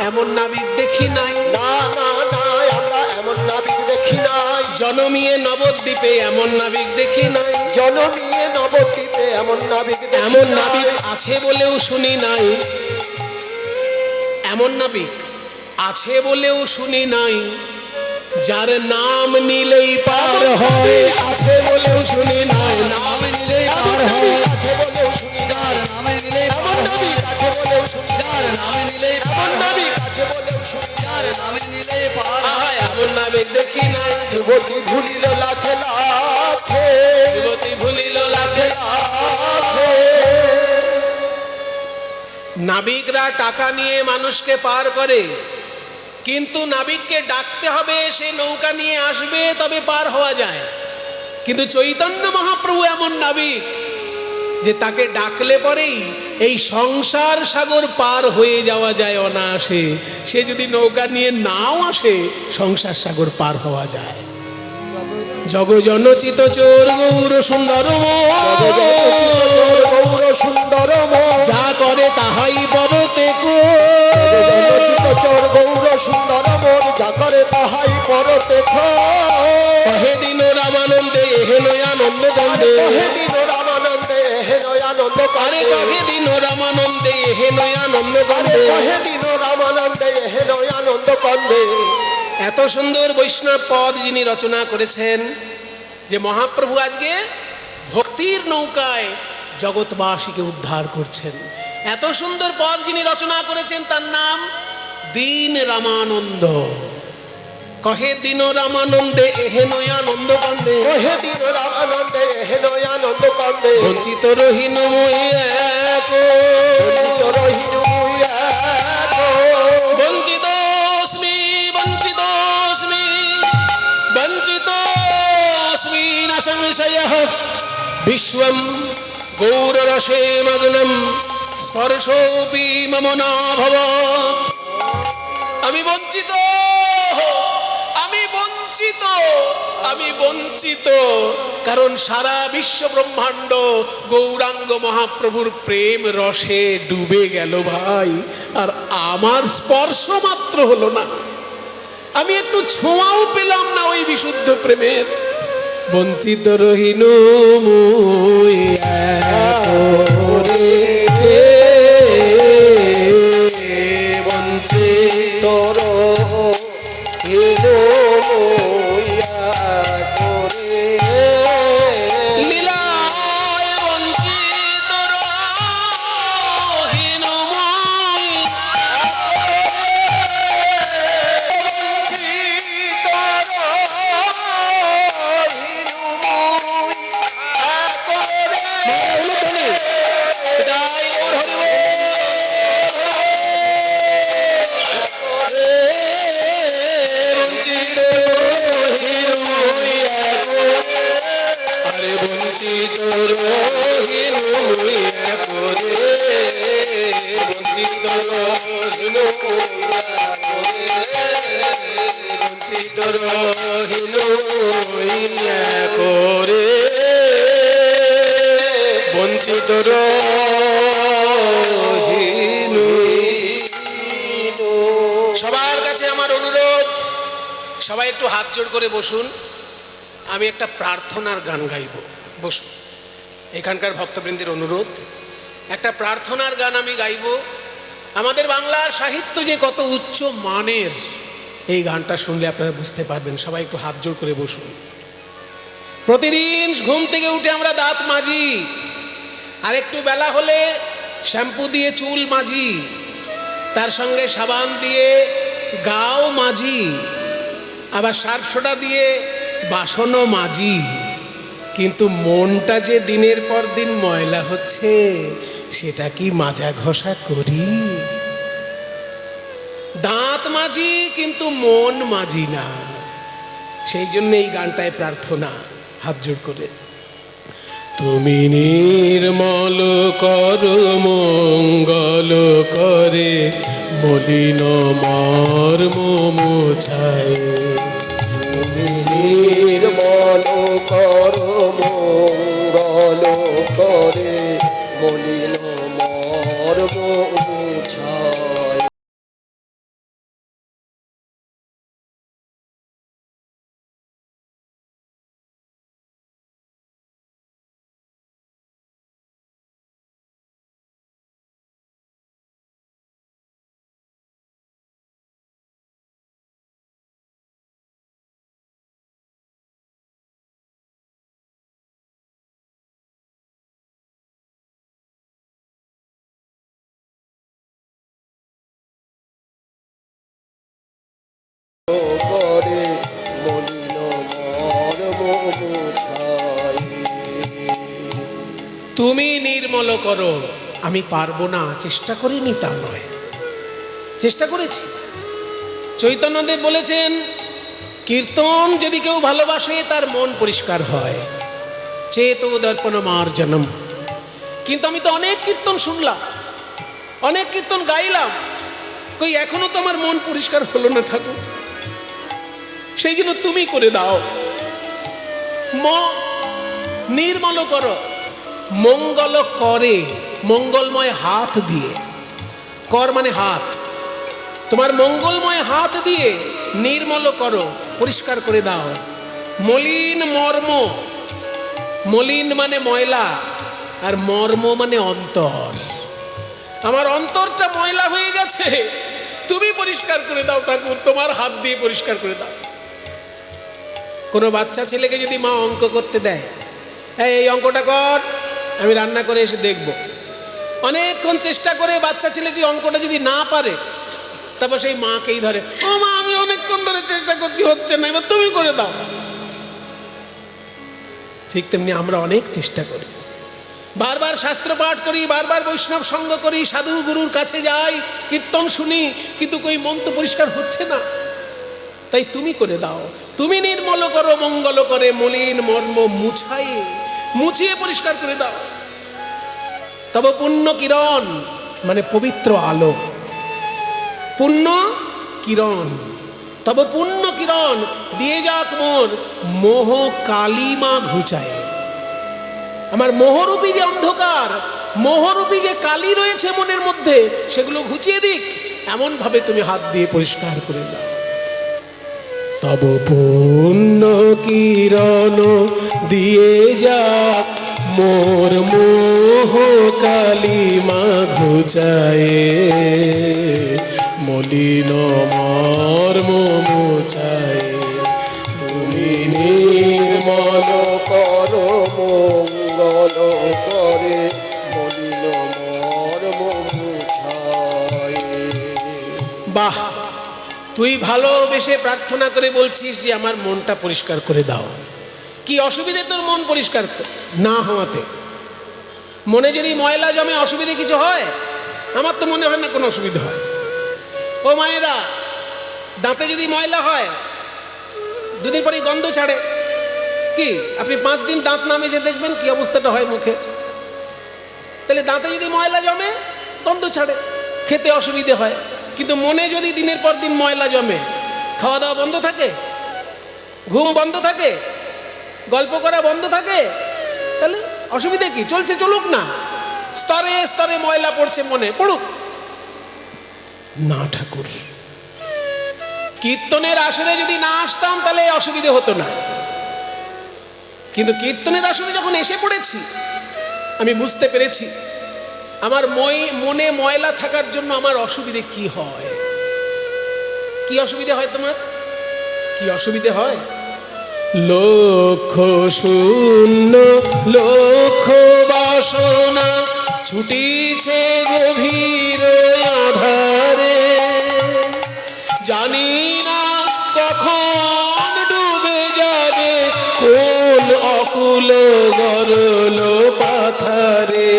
এমন নাবিক দেখি নাই। না না না, আমরা এমন নাবিক দেখি নাই। জনমিয়ে নবদ্বীপে এমন নাবিক দেখি নাই। জনমিয়ে নবদ্বীপে এমন নাবিক দেখি এমন নাই। নাবিক আছে বলেও শুনি নাই। এমন নাবিক আছে বলেও শুনি নাই, যার নাম নিলেই পার হয়। আছে বলেও শুনি নাই, নাম নিলেই পার হয়। আছে বলেও শুনি নাই। নাম নিলেই পার হয়। আছে বলেও শুনি নাই। নাম নিলেই পার হয়। আছে বলেও শুনি নাই। নাম নিলেই পার হয়। এমন নাবিক দেখি নাই। যুবতী ভুলিল লাখে লাখে। যুবতী ভুলিল লাখে লাখে। নাবিকরা টাকা নিয়ে মানুষকে পার করে, কিন্তু নাবিককে ডাকতে হবে, সে নৌকা নিয়ে আসবে, তবে পার হওয়া যায়। কিন্তু চৈতন্য মহাপ্রভু এমন নাবিক যে তাকে ডাকলে পরেই এই সংসার সাগর পার হয়ে যাওয়া যায় অনায়াসে। সে যদি নৌকা নিয়ে নাও আসে, সংসার সাগর পার হওয়া যায়। জগজনচিত চোর গৌর সুন্দর গৌর সুন্দর যা করে তাহাই পরতে কো। চোর গৌর সুন্দর মোর যা করে তাহাই পরতে কহে দিন রামানন্দে হেন আনন্দ গন্ধে। কহে দিন রামানন্দে হেন আনন্দ আরে কহে দিন রামানন্দে হেন আনন্দ কারে। গন্ধে। কহে দিন রামানন্দে হেন আনন্দ কন্দে। এত সুন্দর বৈষ্ণব পদ যিনি রচনা করেছেন, যে মহাপ্রভু আজকে ভক্তির নৌকায় জগৎবাসীকে উদ্ধার করছেন, এত সুন্দর পদ যিনি রচনা করেছেন, তার নাম দীন রামানন্দ। কহে দিন রামানন্দে এহেন আনন্দ কান্দে, কহে দিন রামানন্দে হেন আনন্দ কান্দে, বঞ্চিত রহিন মই এক, বঞ্চিত রহিন মুই এক, বঞ্চিতস্মি বঞ্চিতস্মি বঞ্চিতস্মি ন সংশয়ঃ, বিশ্বম গৌররসে মগ্নম স্পর্শোপি মম না ভবৎ। আমি বঞ্চিত, আমি বঞ্চিত, আমি বঞ্চিত, কারণ সারা বিশ্ব ব্রহ্মাণ্ড গৌরাঙ্গ মহাপ্রভুর প্রেম রসে ডুবে গেল ভাই, আর আমার স্পর্শ মাত্র হলো না, আমি একটু ছোঁয়াও পেলাম না ওই বিশুদ্ধ প্রেমের। বঞ্চিত রহিন মুই একরে, বঞ্চিত রহিন মুই একরে, লীলায় বঞ্চিত রহিন মুই, জয় গৌর হরি বল। বঞ্চিত রহিন বঞ্চিত রহিন করে, বঞ্চিত রহিন। সবার কাছে আমার অনুরোধ, সবাই একটু হাত জোড় করে বসুন, আমি একটা প্রার্থনার গান গাইব। বসুন, এখানকার ভক্তবৃন্দের অনুরোধ, একটা প্রার্থনার গান আমি গাইব। আমাদের বাংলার সাহিত্য যে কত উচ্চ মানের, এই গানটা শুনলে আপনারা বুঝতে পারবেন। সবাই একটু হাত জোড় করে বসুন। প্রতিদিন ঘুম থেকে উঠে আমরা দাঁত মাজি, আর একটু বেলা হলে শ্যাম্পু দিয়ে চুল মাজি, তার সঙ্গে সাবান দিয়ে গাও মাজি, আবার সার্ফ সোডা দিয়ে বাসনও মাজি, কিন্তু মনটা যে দিনের পর দিন ময়লা হচ্ছে, সেটা কি মাজা ঘষা করি? দাঁত মাজি কিন্তু মন মাজি না। সেই জন্য এই গানটায় প্রার্থনা, হাত জোড় করে। তুমি নির্মল কর মঙ্গল করে, মলিন মর্ম মোছায়। নির্মল কর মঙ্গল করে, মলিন মর্ম মুছায়। করে মলিন মর্ম মুছায়। তুমি নির্মল করো, আমি পারবো না, চেষ্টা করিনি তা নয়, চেষ্টা করেছি। চৈতন্যদেব বলেছেন, কীর্তন যদি কেউ ভালোবাসে তার মন পরিষ্কার হয়, চেতো দর্পণ মার্জনম। কিন্তু আমি তো অনেক কীর্তন শুনলাম, অনেক কীর্তন গাইলাম, কই এখনো তো আমার মন পরিষ্কার হলো না ঠাকুর। সেই জন্য তুমি করে দাও, নির্মল করো। মঙ্গল করে, মঙ্গলময় হাত দিয়ে, কর মানে হাত, তোমার মঙ্গলময় হাত দিয়ে নির্মল করো, পরিষ্কার করে দাও। মলিন মর্ম, মলিন মানে ময়লা, আর মর্ম মানে অন্তর। আমার অন্তরটা ময়লা হয়ে গেছে, তুমি পরিষ্কার করে দাও ঠাকুর, তোমার হাত দিয়ে পরিষ্কার করে দাও। কোনো বাচ্চা ছেলেকে যদি মা অঙ্ক করতে দেয়, এই অঙ্কটা কর, আমি রান্না করে এসে দেখব, অনেকক্ষণ চেষ্টা করে বাচ্চা ছেলেটি অঙ্কটা যদি না পারে, তারপর সেই মাকেই ধরে, ও মা আমি অনেকক্ষণ ধরে চেষ্টা করছি, হচ্ছে না, এবার তুমি করে দাও। ঠিক তেমনি আমরা অনেক চেষ্টা করি, বারবার শাস্ত্র পাঠ করি, বারবার বৈষ্ণব সঙ্গ করি, সাধু গুরুর কাছে যাই, কীর্তন শুনি, কিন্তু কই মন তো পরিষ্কার হচ্ছে না। তাই তুমি করে দাও, তুমি নির্মল করো মঙ্গল করে, মলিন মর্ম মুছিয়ে পরিষ্কার করে দাও। তবে পুণ্য কিরণ মানে পবিত্র আলো, পুণ্য কিরণ, তবে পুণ্য কিরণ দিয়ে যাক মোর মোহ কালিমা ঘুচায়। আমার মোহরূপী যে অন্ধকার, মোহরূপী যে কালি রয়েছে মনের মধ্যে, সেগুলো ঘুচিয়ে দিক, এমন ভাবে তুমি হাত দিয়ে পরিষ্কার করে দাও। তব পুণ্য কিরণ দিয়ে যাক মোর মোহ কালিমা ঘুচায়, মলিন মর্ম মুছায়। তুমি নির্মল করো মঙ্গল করে, মলিন মর্ম মুছায়। বাহ, তুই ভালোবেসে প্রার্থনা করে বলছিস যে আমার মনটা পরিষ্কার করে দাও। কি অসুবিধে তোর মন পরিষ্কার না হওয়াতে? মনে যদি ময়লা জমে অসুবিধে কিছু হয়? আমার তো মনে হয় না কোনো অসুবিধা হয়। ও মায়েরা, দাঁতে যদি ময়লা হয় দুদিন পরেই গন্ধ ছাড়ে। কি আপনি 5 দিন দাঁত না মেজে দেখবেন কি অবস্থাটা হয় মুখে। তাহলে দাঁতে যদি ময়লা জমে গন্ধ ছাড়ে, খেতে অসুবিধে হয়। কিন্তু মনে যদি দিনের পর দিন ময়লা জমে, খাওয়া দাওয়া বন্ধ থাকে, ঘুম বন্ধ থাকে, গল্প করা বন্ধ থাকে, তাহলে অসুবিধা কি? চলছে, চলুক না। স্তরে স্তরে ময়লা পড়ছে, মনে পড়ুক না। ঠাকুর, কীর্তনের আসরে যদি না আসতাম তাহলে অসুবিধে হতো না, কিন্তু কীর্তনের আসরে যখন এসে পড়েছি আমি বুঝতে পেরেছি আমার মনে ময়লা থাকার জন্য আমার অসুবিধে কি হয়। কি অসুবিধে হয় তোমার? কি অসুবিধে হয়? লক্ষ শূন্য লক্ষ বাসনা ছুটিছে গভীর আধারে, জানি না কখন ডুবে যাবে কোন অকুল গরল পাথারে।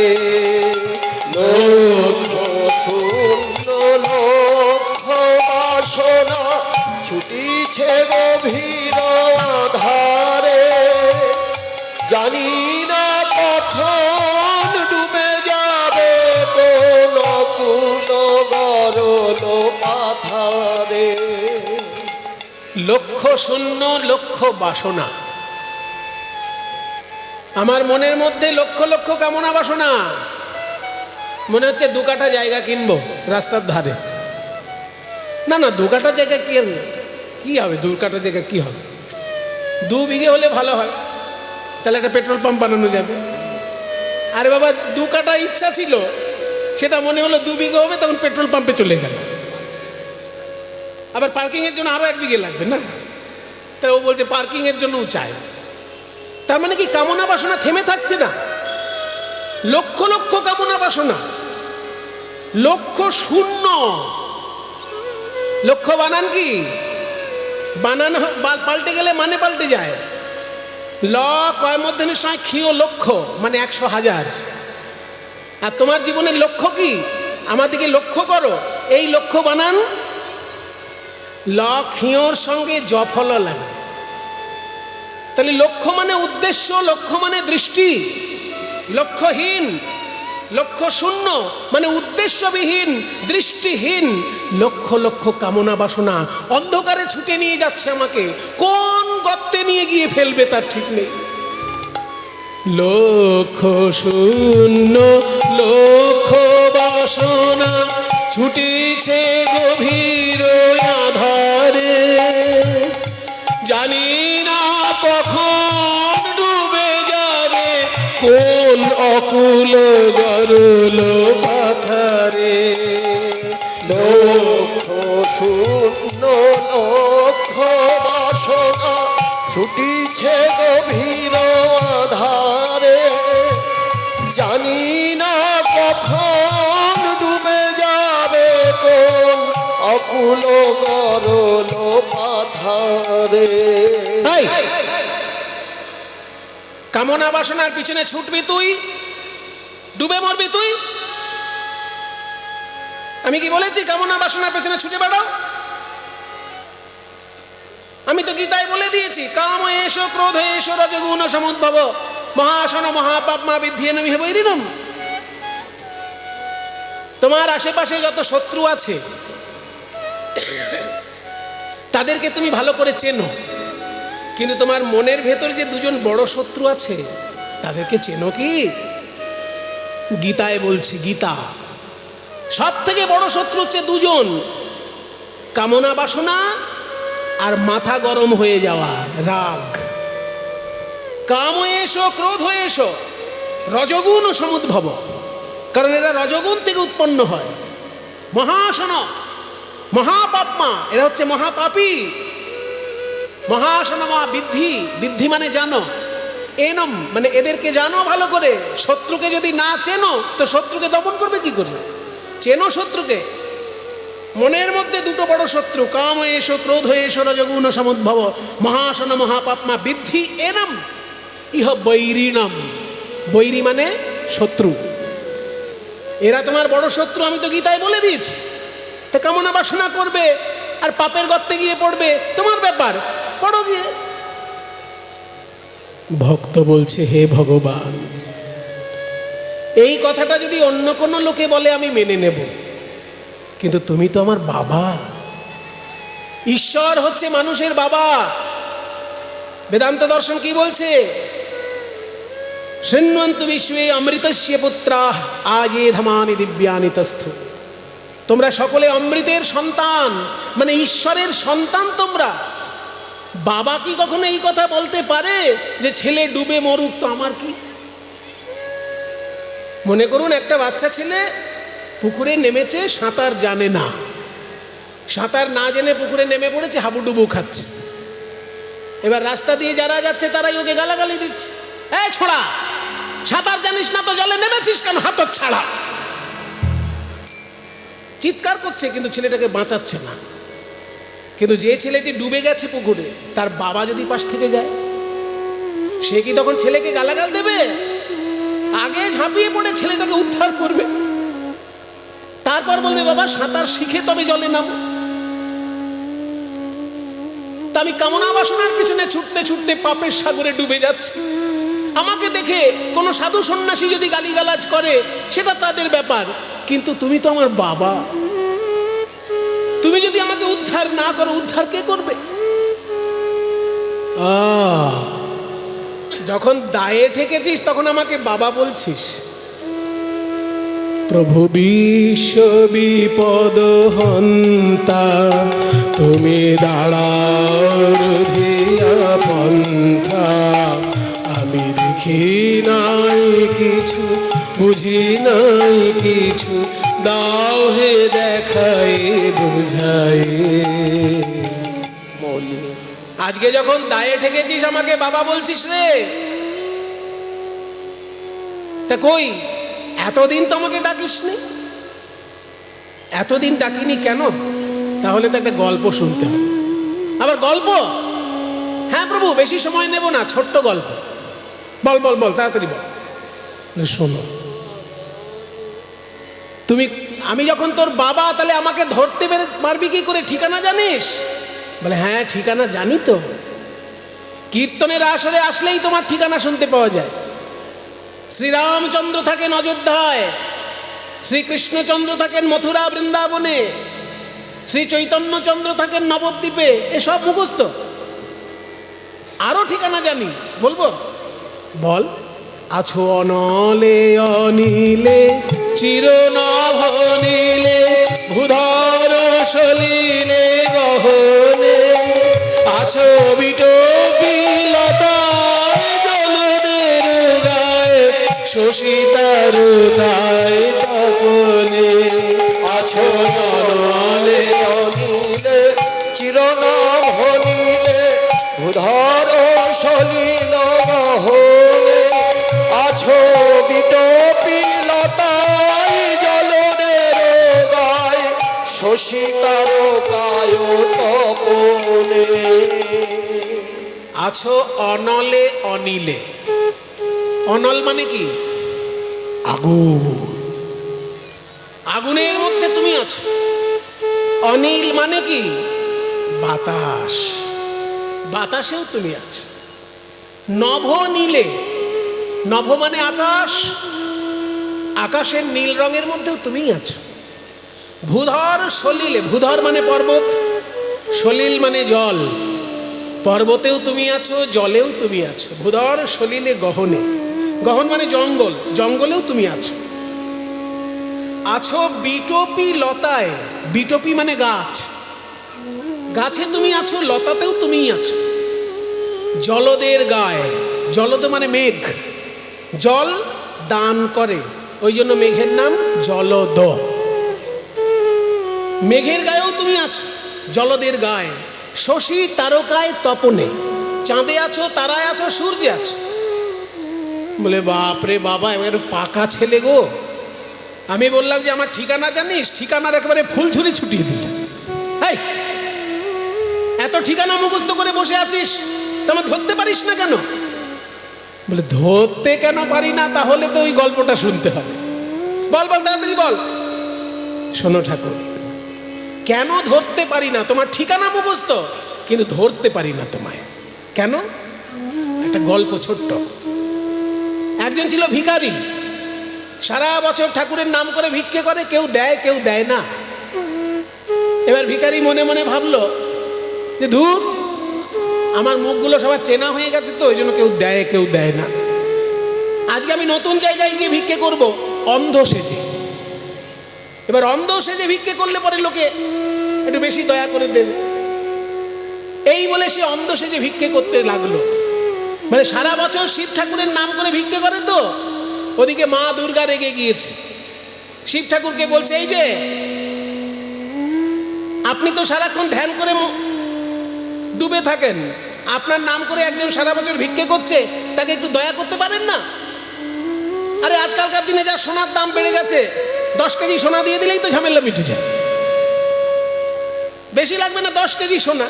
লক্ষ শূন্য লক্ষ বাসনা ছুটিছে গভীর আধারে, জানি না কখন ডুবে যাবে কোন অকুল গরল পাথারে। লক্ষ শূন্য লক্ষ বাসনা, আমার মনের মধ্যে লক্ষ লক্ষ কামনা বাসনা। মনে হচ্ছে 2 কাঠা জায়গা কিনবো রাস্তার ধারে। না না, 2 কাঠা জায়গা কি হবে? 2 কাঠা জায়গা কি হবে? 2 বিঘে হলে ভালো হয়, তাহলে একটা পেট্রোল পাম্প বানানো যাবে। আরে বাবা, 2 কাঠা ইচ্ছা ছিল, সেটা মনে হলো 2 বিঘে হবে, তখন পেট্রোল পাম্পে চলে গেল। আবার পার্কিংয়ের জন্য আরো 1 বিঘে লাগবে না? তাই ও বলছে পার্কিংয়ের জন্যও চাই। তার মানে কি কামনা বাসনা থেমে থাকছে না? লক্ষ লক্ষ কামনা বাসনা, লক্ষ শূন্য। লক্ষ্য বানান কি? বানান পাল্টে গেলে মানে পাল্টে যায়। ল কয় মধ্যের সময় ক্ষীয় লক্ষ মানে 100,000। আর তোমার জীবনের লক্ষ্য কি? আমার দিকে লক্ষ্য করো। এই লক্ষ্য বানান ল ক্ষীয়র সঙ্গে জফল লাগে। তাহলে লক্ষ্য মানে উদ্দেশ্য, লক্ষ্য মানে দৃষ্টি। লক্ষ্যহীন, লক্ষ্য শূন্য মানে উদ্দেশ্যবিহীন, দৃষ্টিহীন। লক্ষ লক্ষ কামনা বাসনা অন্ধকারে ছুটে নিয়ে যাচ্ছে আমাকে, কোন গর্তে নিয়ে গিয়ে ফেলবে তার ঠিক নেই। লক্ষ শূন্য লক্ষ বাসনা ছুটিছে গভীর আধারে, জানি না কখন ডুবে যাবে কোন অকুল গরল পাথারে। লক্ষ শূন্য লক্ষ বাসনা ছুটিছে গভীর আধারে, জানি না কখন ডুবে যাবে কোন অকুল গরল পাথারে। এই, কামনা বাসনার পিছনে ছুটবি তুই, ডুবে মরবি তুই। আমি কি বলেছি কামনা বাসনার পেছনে ছুটে বেড়াও? আমি তো গীতায় বলে দিয়েছি, কাম এসো ক্রোধ এসো রজগুণ সমুদ্ভব মহাসন মহাপাপমা বিদ্ধিয়েন বৈরিণম। তোমার আশেপাশে যত শত্রু আছে তাদেরকে তুমি ভালো করে চেনো, কিন্তু তোমার মনের ভেতর যে দুজন বড় শত্রু আছে তাদেরকে চেনো কি? গীতায় বলছি, গীতা সব থেকে বড় শত্রু হচ্ছে দুজন, কামনা বাসনা আর মাথা গরম হয়ে যাওয়া রাগ। কাম এসো ক্রোধ এসো রজগুণ সমুদ্ভব, কারণ এরা রজগুণ থেকে উৎপন্ন হয়। মহাসন মহাপাপমা, এরা হচ্ছে মহাপাপী। মহাসন মহাবিদ্ধি, বিদ্ধি মানে জানো, এনম মানে এদেরকে জানো ভালো করে। শত্রুকে যদি না চেনো তো শত্রুকে দমন করবে কি করে? চেনো শত্রুকে। মনের মধ্যে দুটো বড় শত্রু, কাম এসো ক্রোধ এসো রজগুণ সমুদ্ভব মহাসন মহাপাপমা বিদ্ধি এনম ইহ বৈরিণম। বৈরী মানে শত্রু, এরা তোমার বড় শত্রু। আমি তো গীতায় বলে দিয়েছি। তা কামনা বাসনা করবে আর পাপের গর্তে গিয়ে পড়বে, তোমার ব্যাপার, পড়ো গিয়ে। ভক্ত বলছে, হে ভগবান, এই কথাটা যদি অন্য কোনো লোকে বলে আমি মেনে নেব, কিন্তু তুমি তো আমার বাবা। ঈশ্বর হচ্ছে মানুষের বাবা। বেদান্ত দর্শন কি বলছে? শৃণ্বন্তু বিশ্বে অমৃতস্য পুত্রাঃ আগে ধমানি দিব্যানি তস্থু। তোমরা সকলে অমৃতের সন্তান, মানে ঈশ্বরের সন্তান তোমরা। বাবা কি কখনো এই কথা বলতে পারে যে ছেলে ডুবে মরুক তো আমার কি? মনে করুন একটা বাচ্চা ছেলে পুকুরে নেমেছে, সাঁতার জানে না, সাঁতার না জেনে পুকুরে নেমে পড়েছে, হাবুডুবু খাচ্ছে। এবার রাস্তা দিয়ে যারা যাচ্ছে তারাই ওকে গালাগালি দিচ্ছে, এই ছোড়া সাঁতার জানিস না তো জলে নেমেছিস কেন, হাত ছাড়া। চিৎকার করছে কিন্তু ছেলেটাকে বাঁচাচ্ছে না। কিন্তু যে ছেলেটি ডুবে গেছে পুকুরে, তার বাবা যদি পাশ থেকে যায়, সে কি তখন ছেলেকে গালাগাল দেবে? আগে ঝাঁপিয়ে পড়ে ছেলেটাকে উদ্ধার করবে, তারপর বলবে বাবা সাঁতার শিখে তবে জলে নামো। তা আমি কামনা বাসনার পিছনে ছুটতে ছুটতে পাপের সাগরে ডুবে যাচ্ছি। আমাকে দেখে কোনো সাধু সন্ন্যাসী যদি গালিগালাজ করে সেটা তাদের ব্যাপার, কিন্তু তুমি তো আমার বাবা। তুমি যদি আমাকে উদ্ধার না করো, উদ্ধার কে করবে? যখন দায়ে ঠেকেছিস তখন আমাকে বাবা বলছিস। প্রভু বিশ্ব বিপদ হন্তা, তুমি দাঁড়াও রুধিয়া পন্থা। আমি দেখি নাই কিছু, বুঝি নাই কিছু, দাও হে দেখাই বুঝাই। আজকে যখন দায়ে ঠেকেছিস আমাকে বাবা বলছিস রে, তা কই এতদিন তো আমাকে ডাকিসনি? এতদিন ডাকিনি কেন? তাহলে তো একটা গল্প শুনতে হবে। আবার গল্প? হ্যাঁ প্রভু, বেশি সময় নেব না, ছোট্ট গল্প। বল বল বল, তাড়াতাড়ি বল। শোনো, আমি যখন তোর বাবা, তাহলে আমাকে ধরতে পারবি কি করে? ঠিকানা জানিস? বলে হ্যাঁ ঠিকানা জানি তো, কীর্তনের আসরে আসলেই তোমার ঠিকানা শুনতে পাওয়া যায়। শ্রীরামচন্দ্র থাকেন অযোধ্যায়, শ্রীকৃষ্ণচন্দ্র থাকেন মথুরা বৃন্দাবনে, শ্রী চৈতন্যচন্দ্র থাকেন নবদ্বীপে, এসব মুখস্থ। আরো ঠিকানা জানি, বলবো? বল। আছো অনলে অনিলে চিরনভনীলে ভূধর সলিলে গহনে। আছো বিটো বিলতায় জলদের গায়ে শশীতার গায়ে তপনে। আছো অনলে অনিলে চিরনভনীলে ভূধর সলিল গহনে। আছো বিটোপি লতায় জলদের গায়ে শশী তারকায় তপনে। আছো অনলে অনিলে। অনল মানে কি? আগুন। আগুনের মধ্যে তুমি আছো। অনিল মানে কি? বাতাস। বাতাসেও তুমি আছো। নভ নীলে। নভ মানে আকাশ। আকাশের নীল রঙের মধ্যেও তুমি আছো। ভূধর সলিলে। ভূধর মানে পর্বত, সলিল মানে জল। পর্বতেও তুমি আছো, জলেও তুমি আছো। ভূধর সলিলে গহনে। গহন মানে জঙ্গল, জঙ্গলেও তুমি আছো। আছো বিটপি লতায়। বিটপি মানে গাছ। গাছে তুমি আছো, লতাতেও তুমি আছো। জলদের গায়ে। জলদ মানে মেঘ, জল দান করে, ওই জন্য মেঘের নাম জলদ। মেঘের গায়েও তুমি আছো, জলদের গায়ে। শশী তারকায় তপনে। চাঁদে আছো, তারায় আছো, সূর্যে আছো। বলে বাপরে বাবা, এবার পাকা ছেলে গো। আমি বললাম যে আমার ঠিকানা জানিস? ঠিকানার একেবারে ফুলঝুরি ছুটিয়ে দিল। এই, এত ঠিকানা মুখস্থ করে বসে আছিস, তোমার ধরতে পারিস না কেন? বলে ধরতে কেন পারি না? তাহলে তো ওই গল্পটা শুনতে হবে। বল বল, তাড়াতাড়ি বল। শোনো ঠাকুর, কেন ধরতে পারি না? তোমার ঠিকানা মুখস্থ, কিন্তু ধরতে পারি না তোমায়। কেন? একটা গল্প ছোট্ট। একজন ছিল ভিখারি। সারা বছর ঠাকুরের নাম করে ভিক্ষে করে, কেউ দেয় কেউ দেয় না। এবার ভিখারি মনে মনে ভাবলো যে ধুর, আমার মুখগুলো সবার চেনা হয়ে গেছে, তো ওই জন্য কেউ দেয় কেউ দেয় না। আজকে আমি নতুন জায়গায় গিয়ে ভিক্ষে করব, অন্ধ সেজে। এবার অন্ধ সেজে ভিক্ষে করলে পরে লোকে একটু বেশি দয়া করে দেবে, এই বলে সে অন্ধ সেজে ভিক্ষে করতে লাগলো। মানে সারা বছর শিব ঠাকুরের নাম করে ভিক্ষে করে, তো ওদিকে মা দুর্গা রেগে গিয়েছে। শিব ঠাকুরকে বলছে, এই যে আপনি তো সারাক্ষণ ধ্যান করে ডুবে থাকেন, আপনার নাম করে একজন সারা বছর ভিক্ষে করছে, তাকে একটু দয়া করতে পারেন না? আরে আজকালকার দিনে যা সোনার দাম বেড়ে গেছে, 10 কেজি সোনা দিয়ে দিলেই তো ঝামেলা মিটে যায়। বেশি লাগবে না 10 কেজি সোনা।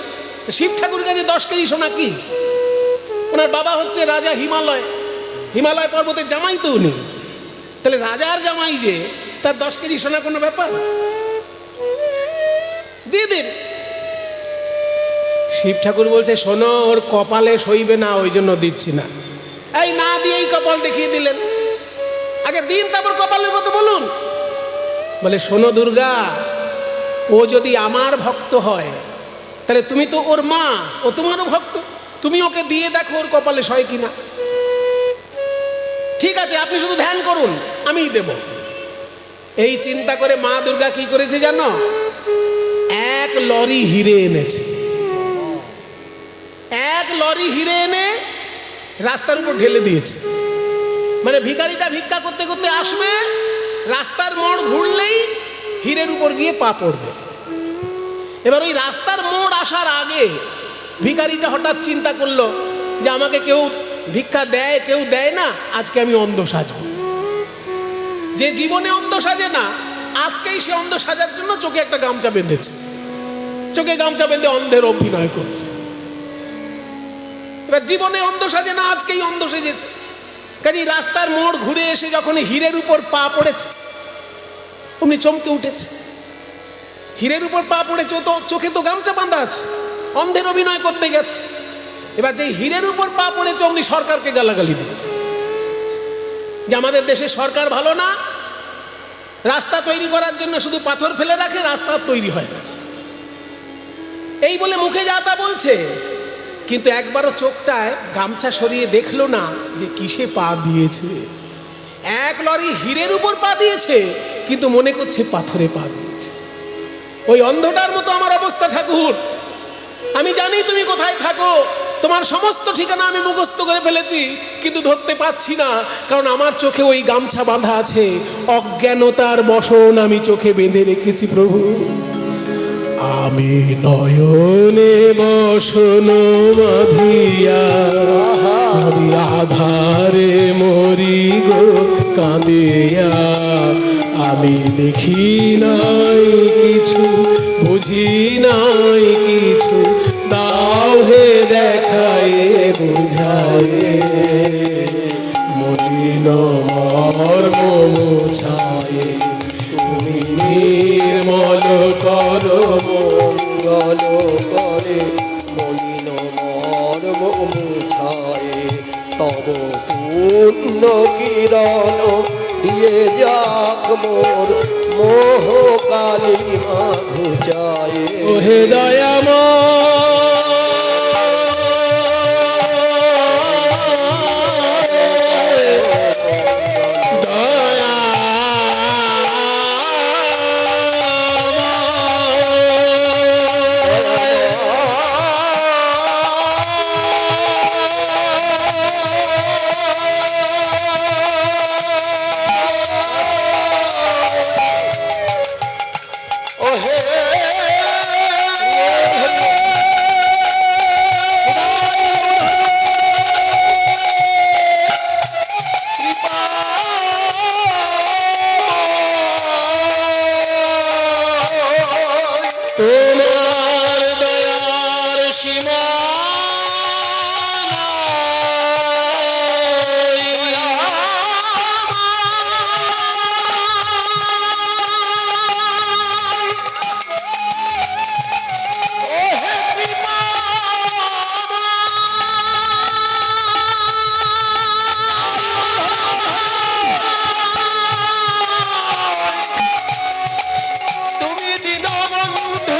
শিব ঠাকুরের কাছে 10 কেজি সোনা কি? ওনার বাবা হচ্ছে রাজা হিমালয়, হিমালয় পর্বতের জামাই তো উনি। তাহলে রাজার জামাই যে, তার 10 কেজি সোনা কোনো ব্যাপার? দিয়ে দিন। শিব ঠাকুর বলছে, শোনো, ওর কপালে সইবে না, ওই জন্য দিচ্ছি না। এই না দিয়েই কপাল দেখিয়ে দিলেন। আগে দিন, তারপর কপালের কথা বলুন। বলে শোনো দুর্গা, ও যদি আমার ভক্ত হয়, তাহলে তুমি তো ওর মা, ও তোমারও ভক্ত, তুমি ওকে দিয়ে দেখো ওর কপালে সয় কিনা। ঠিক আছে, আপনি শুধু ধ্যান করুন, আমিই দেব। এই চিন্তা করে মা দুর্গা কি করেছে জানো? 1 লরি হিরে এনেছে। 1 লরি হিরে এনে রাস্তার উপর ঢেলে দিয়েছে। মানে ভিখারিটা ভিক্ষা করতে করতে আসবে, রাস্তার মোড় ঘুরলেই হীরের উপর গিয়ে পা পড়বে। এবার ওই রাস্তার মোড় আসার আগে ভিখারিটা হঠাৎ চিন্তা করলো যে আমাকে কেউ ভিক্ষা দেয় কেউ দেয় না, আজকে আমি অন্ধ সাজবো। যে জীবনে অন্ধ সাজে না, আজকেই সে অন্ধ সাজার জন্য চোখে একটা গামছা বেঁধেছে। চোখে গামছা বেঁধে অন্ধের অভিনয় করছে। এবার জীবনে অন্ধ সাজে না, আজকেই অন্ধ সেজেছে। কাজেই রাস্তার মোড় ঘুরে এসে যখন হীরের উপর পা পড়েছে, উনি চমকে উঠেছে। হীরের উপর পা পড়েছে, তো চোখে তো গামছা বাঁধা আছে, অন্ধের অভিনয় করতে গেছে। এবার যে হীরের উপর পা পড়েছে, উনি সরকারকে গালাগালি দিচ্ছে যে আমাদের দেশের সরকার ভালো না, রাস্তা তৈরি করার জন্য শুধু পাথর ফেলে রাখে, রাস্তা তৈরি হয় না। এই বলে মুখে যা তা বলছে, কিন্তু একবারও চোখটায় গামছা সরিয়ে দেখলো না যে কিসে পা দিয়েছে। 1 লরি হীরের উপর পা দিয়েছে, কিন্তু মনে করছে পাথরে পা দিয়েছে। ওই অন্ধটার মতো আমার অবস্থা ঠাকুর। আমি জানি তুমি কোথায় থাকো, তোমার সমস্ত ঠিকানা আমি মুখস্থ করে ফেলেছি, কিন্তু ধরতে পারছি না, কারণ আমার চোখে ওই গামছা বাঁধা আছে। অজ্ঞানতার বসন আমি চোখে বেঁধে রেখেছি প্রভু। আমি নয়নে বসন বাঁধিয়া, আধারে মরি গো কাঁদিয়া, আমি দেখি নাই কিছু, বুঝি নাই কিছু, দাও হে দেখায়ে বুঝায়ে, মলিন মর্ম মোছায়ে, তুমি নির্মল করো মঙ্গল করে মলিন মর্ম মুছায়ে, তব পূর্ণ কিরণ দিয়ে যাক মোর মোহ কালিমা ঘুচায়ে। ওহে তোমার দয়ার সীমা তুমি দীনবন্ধু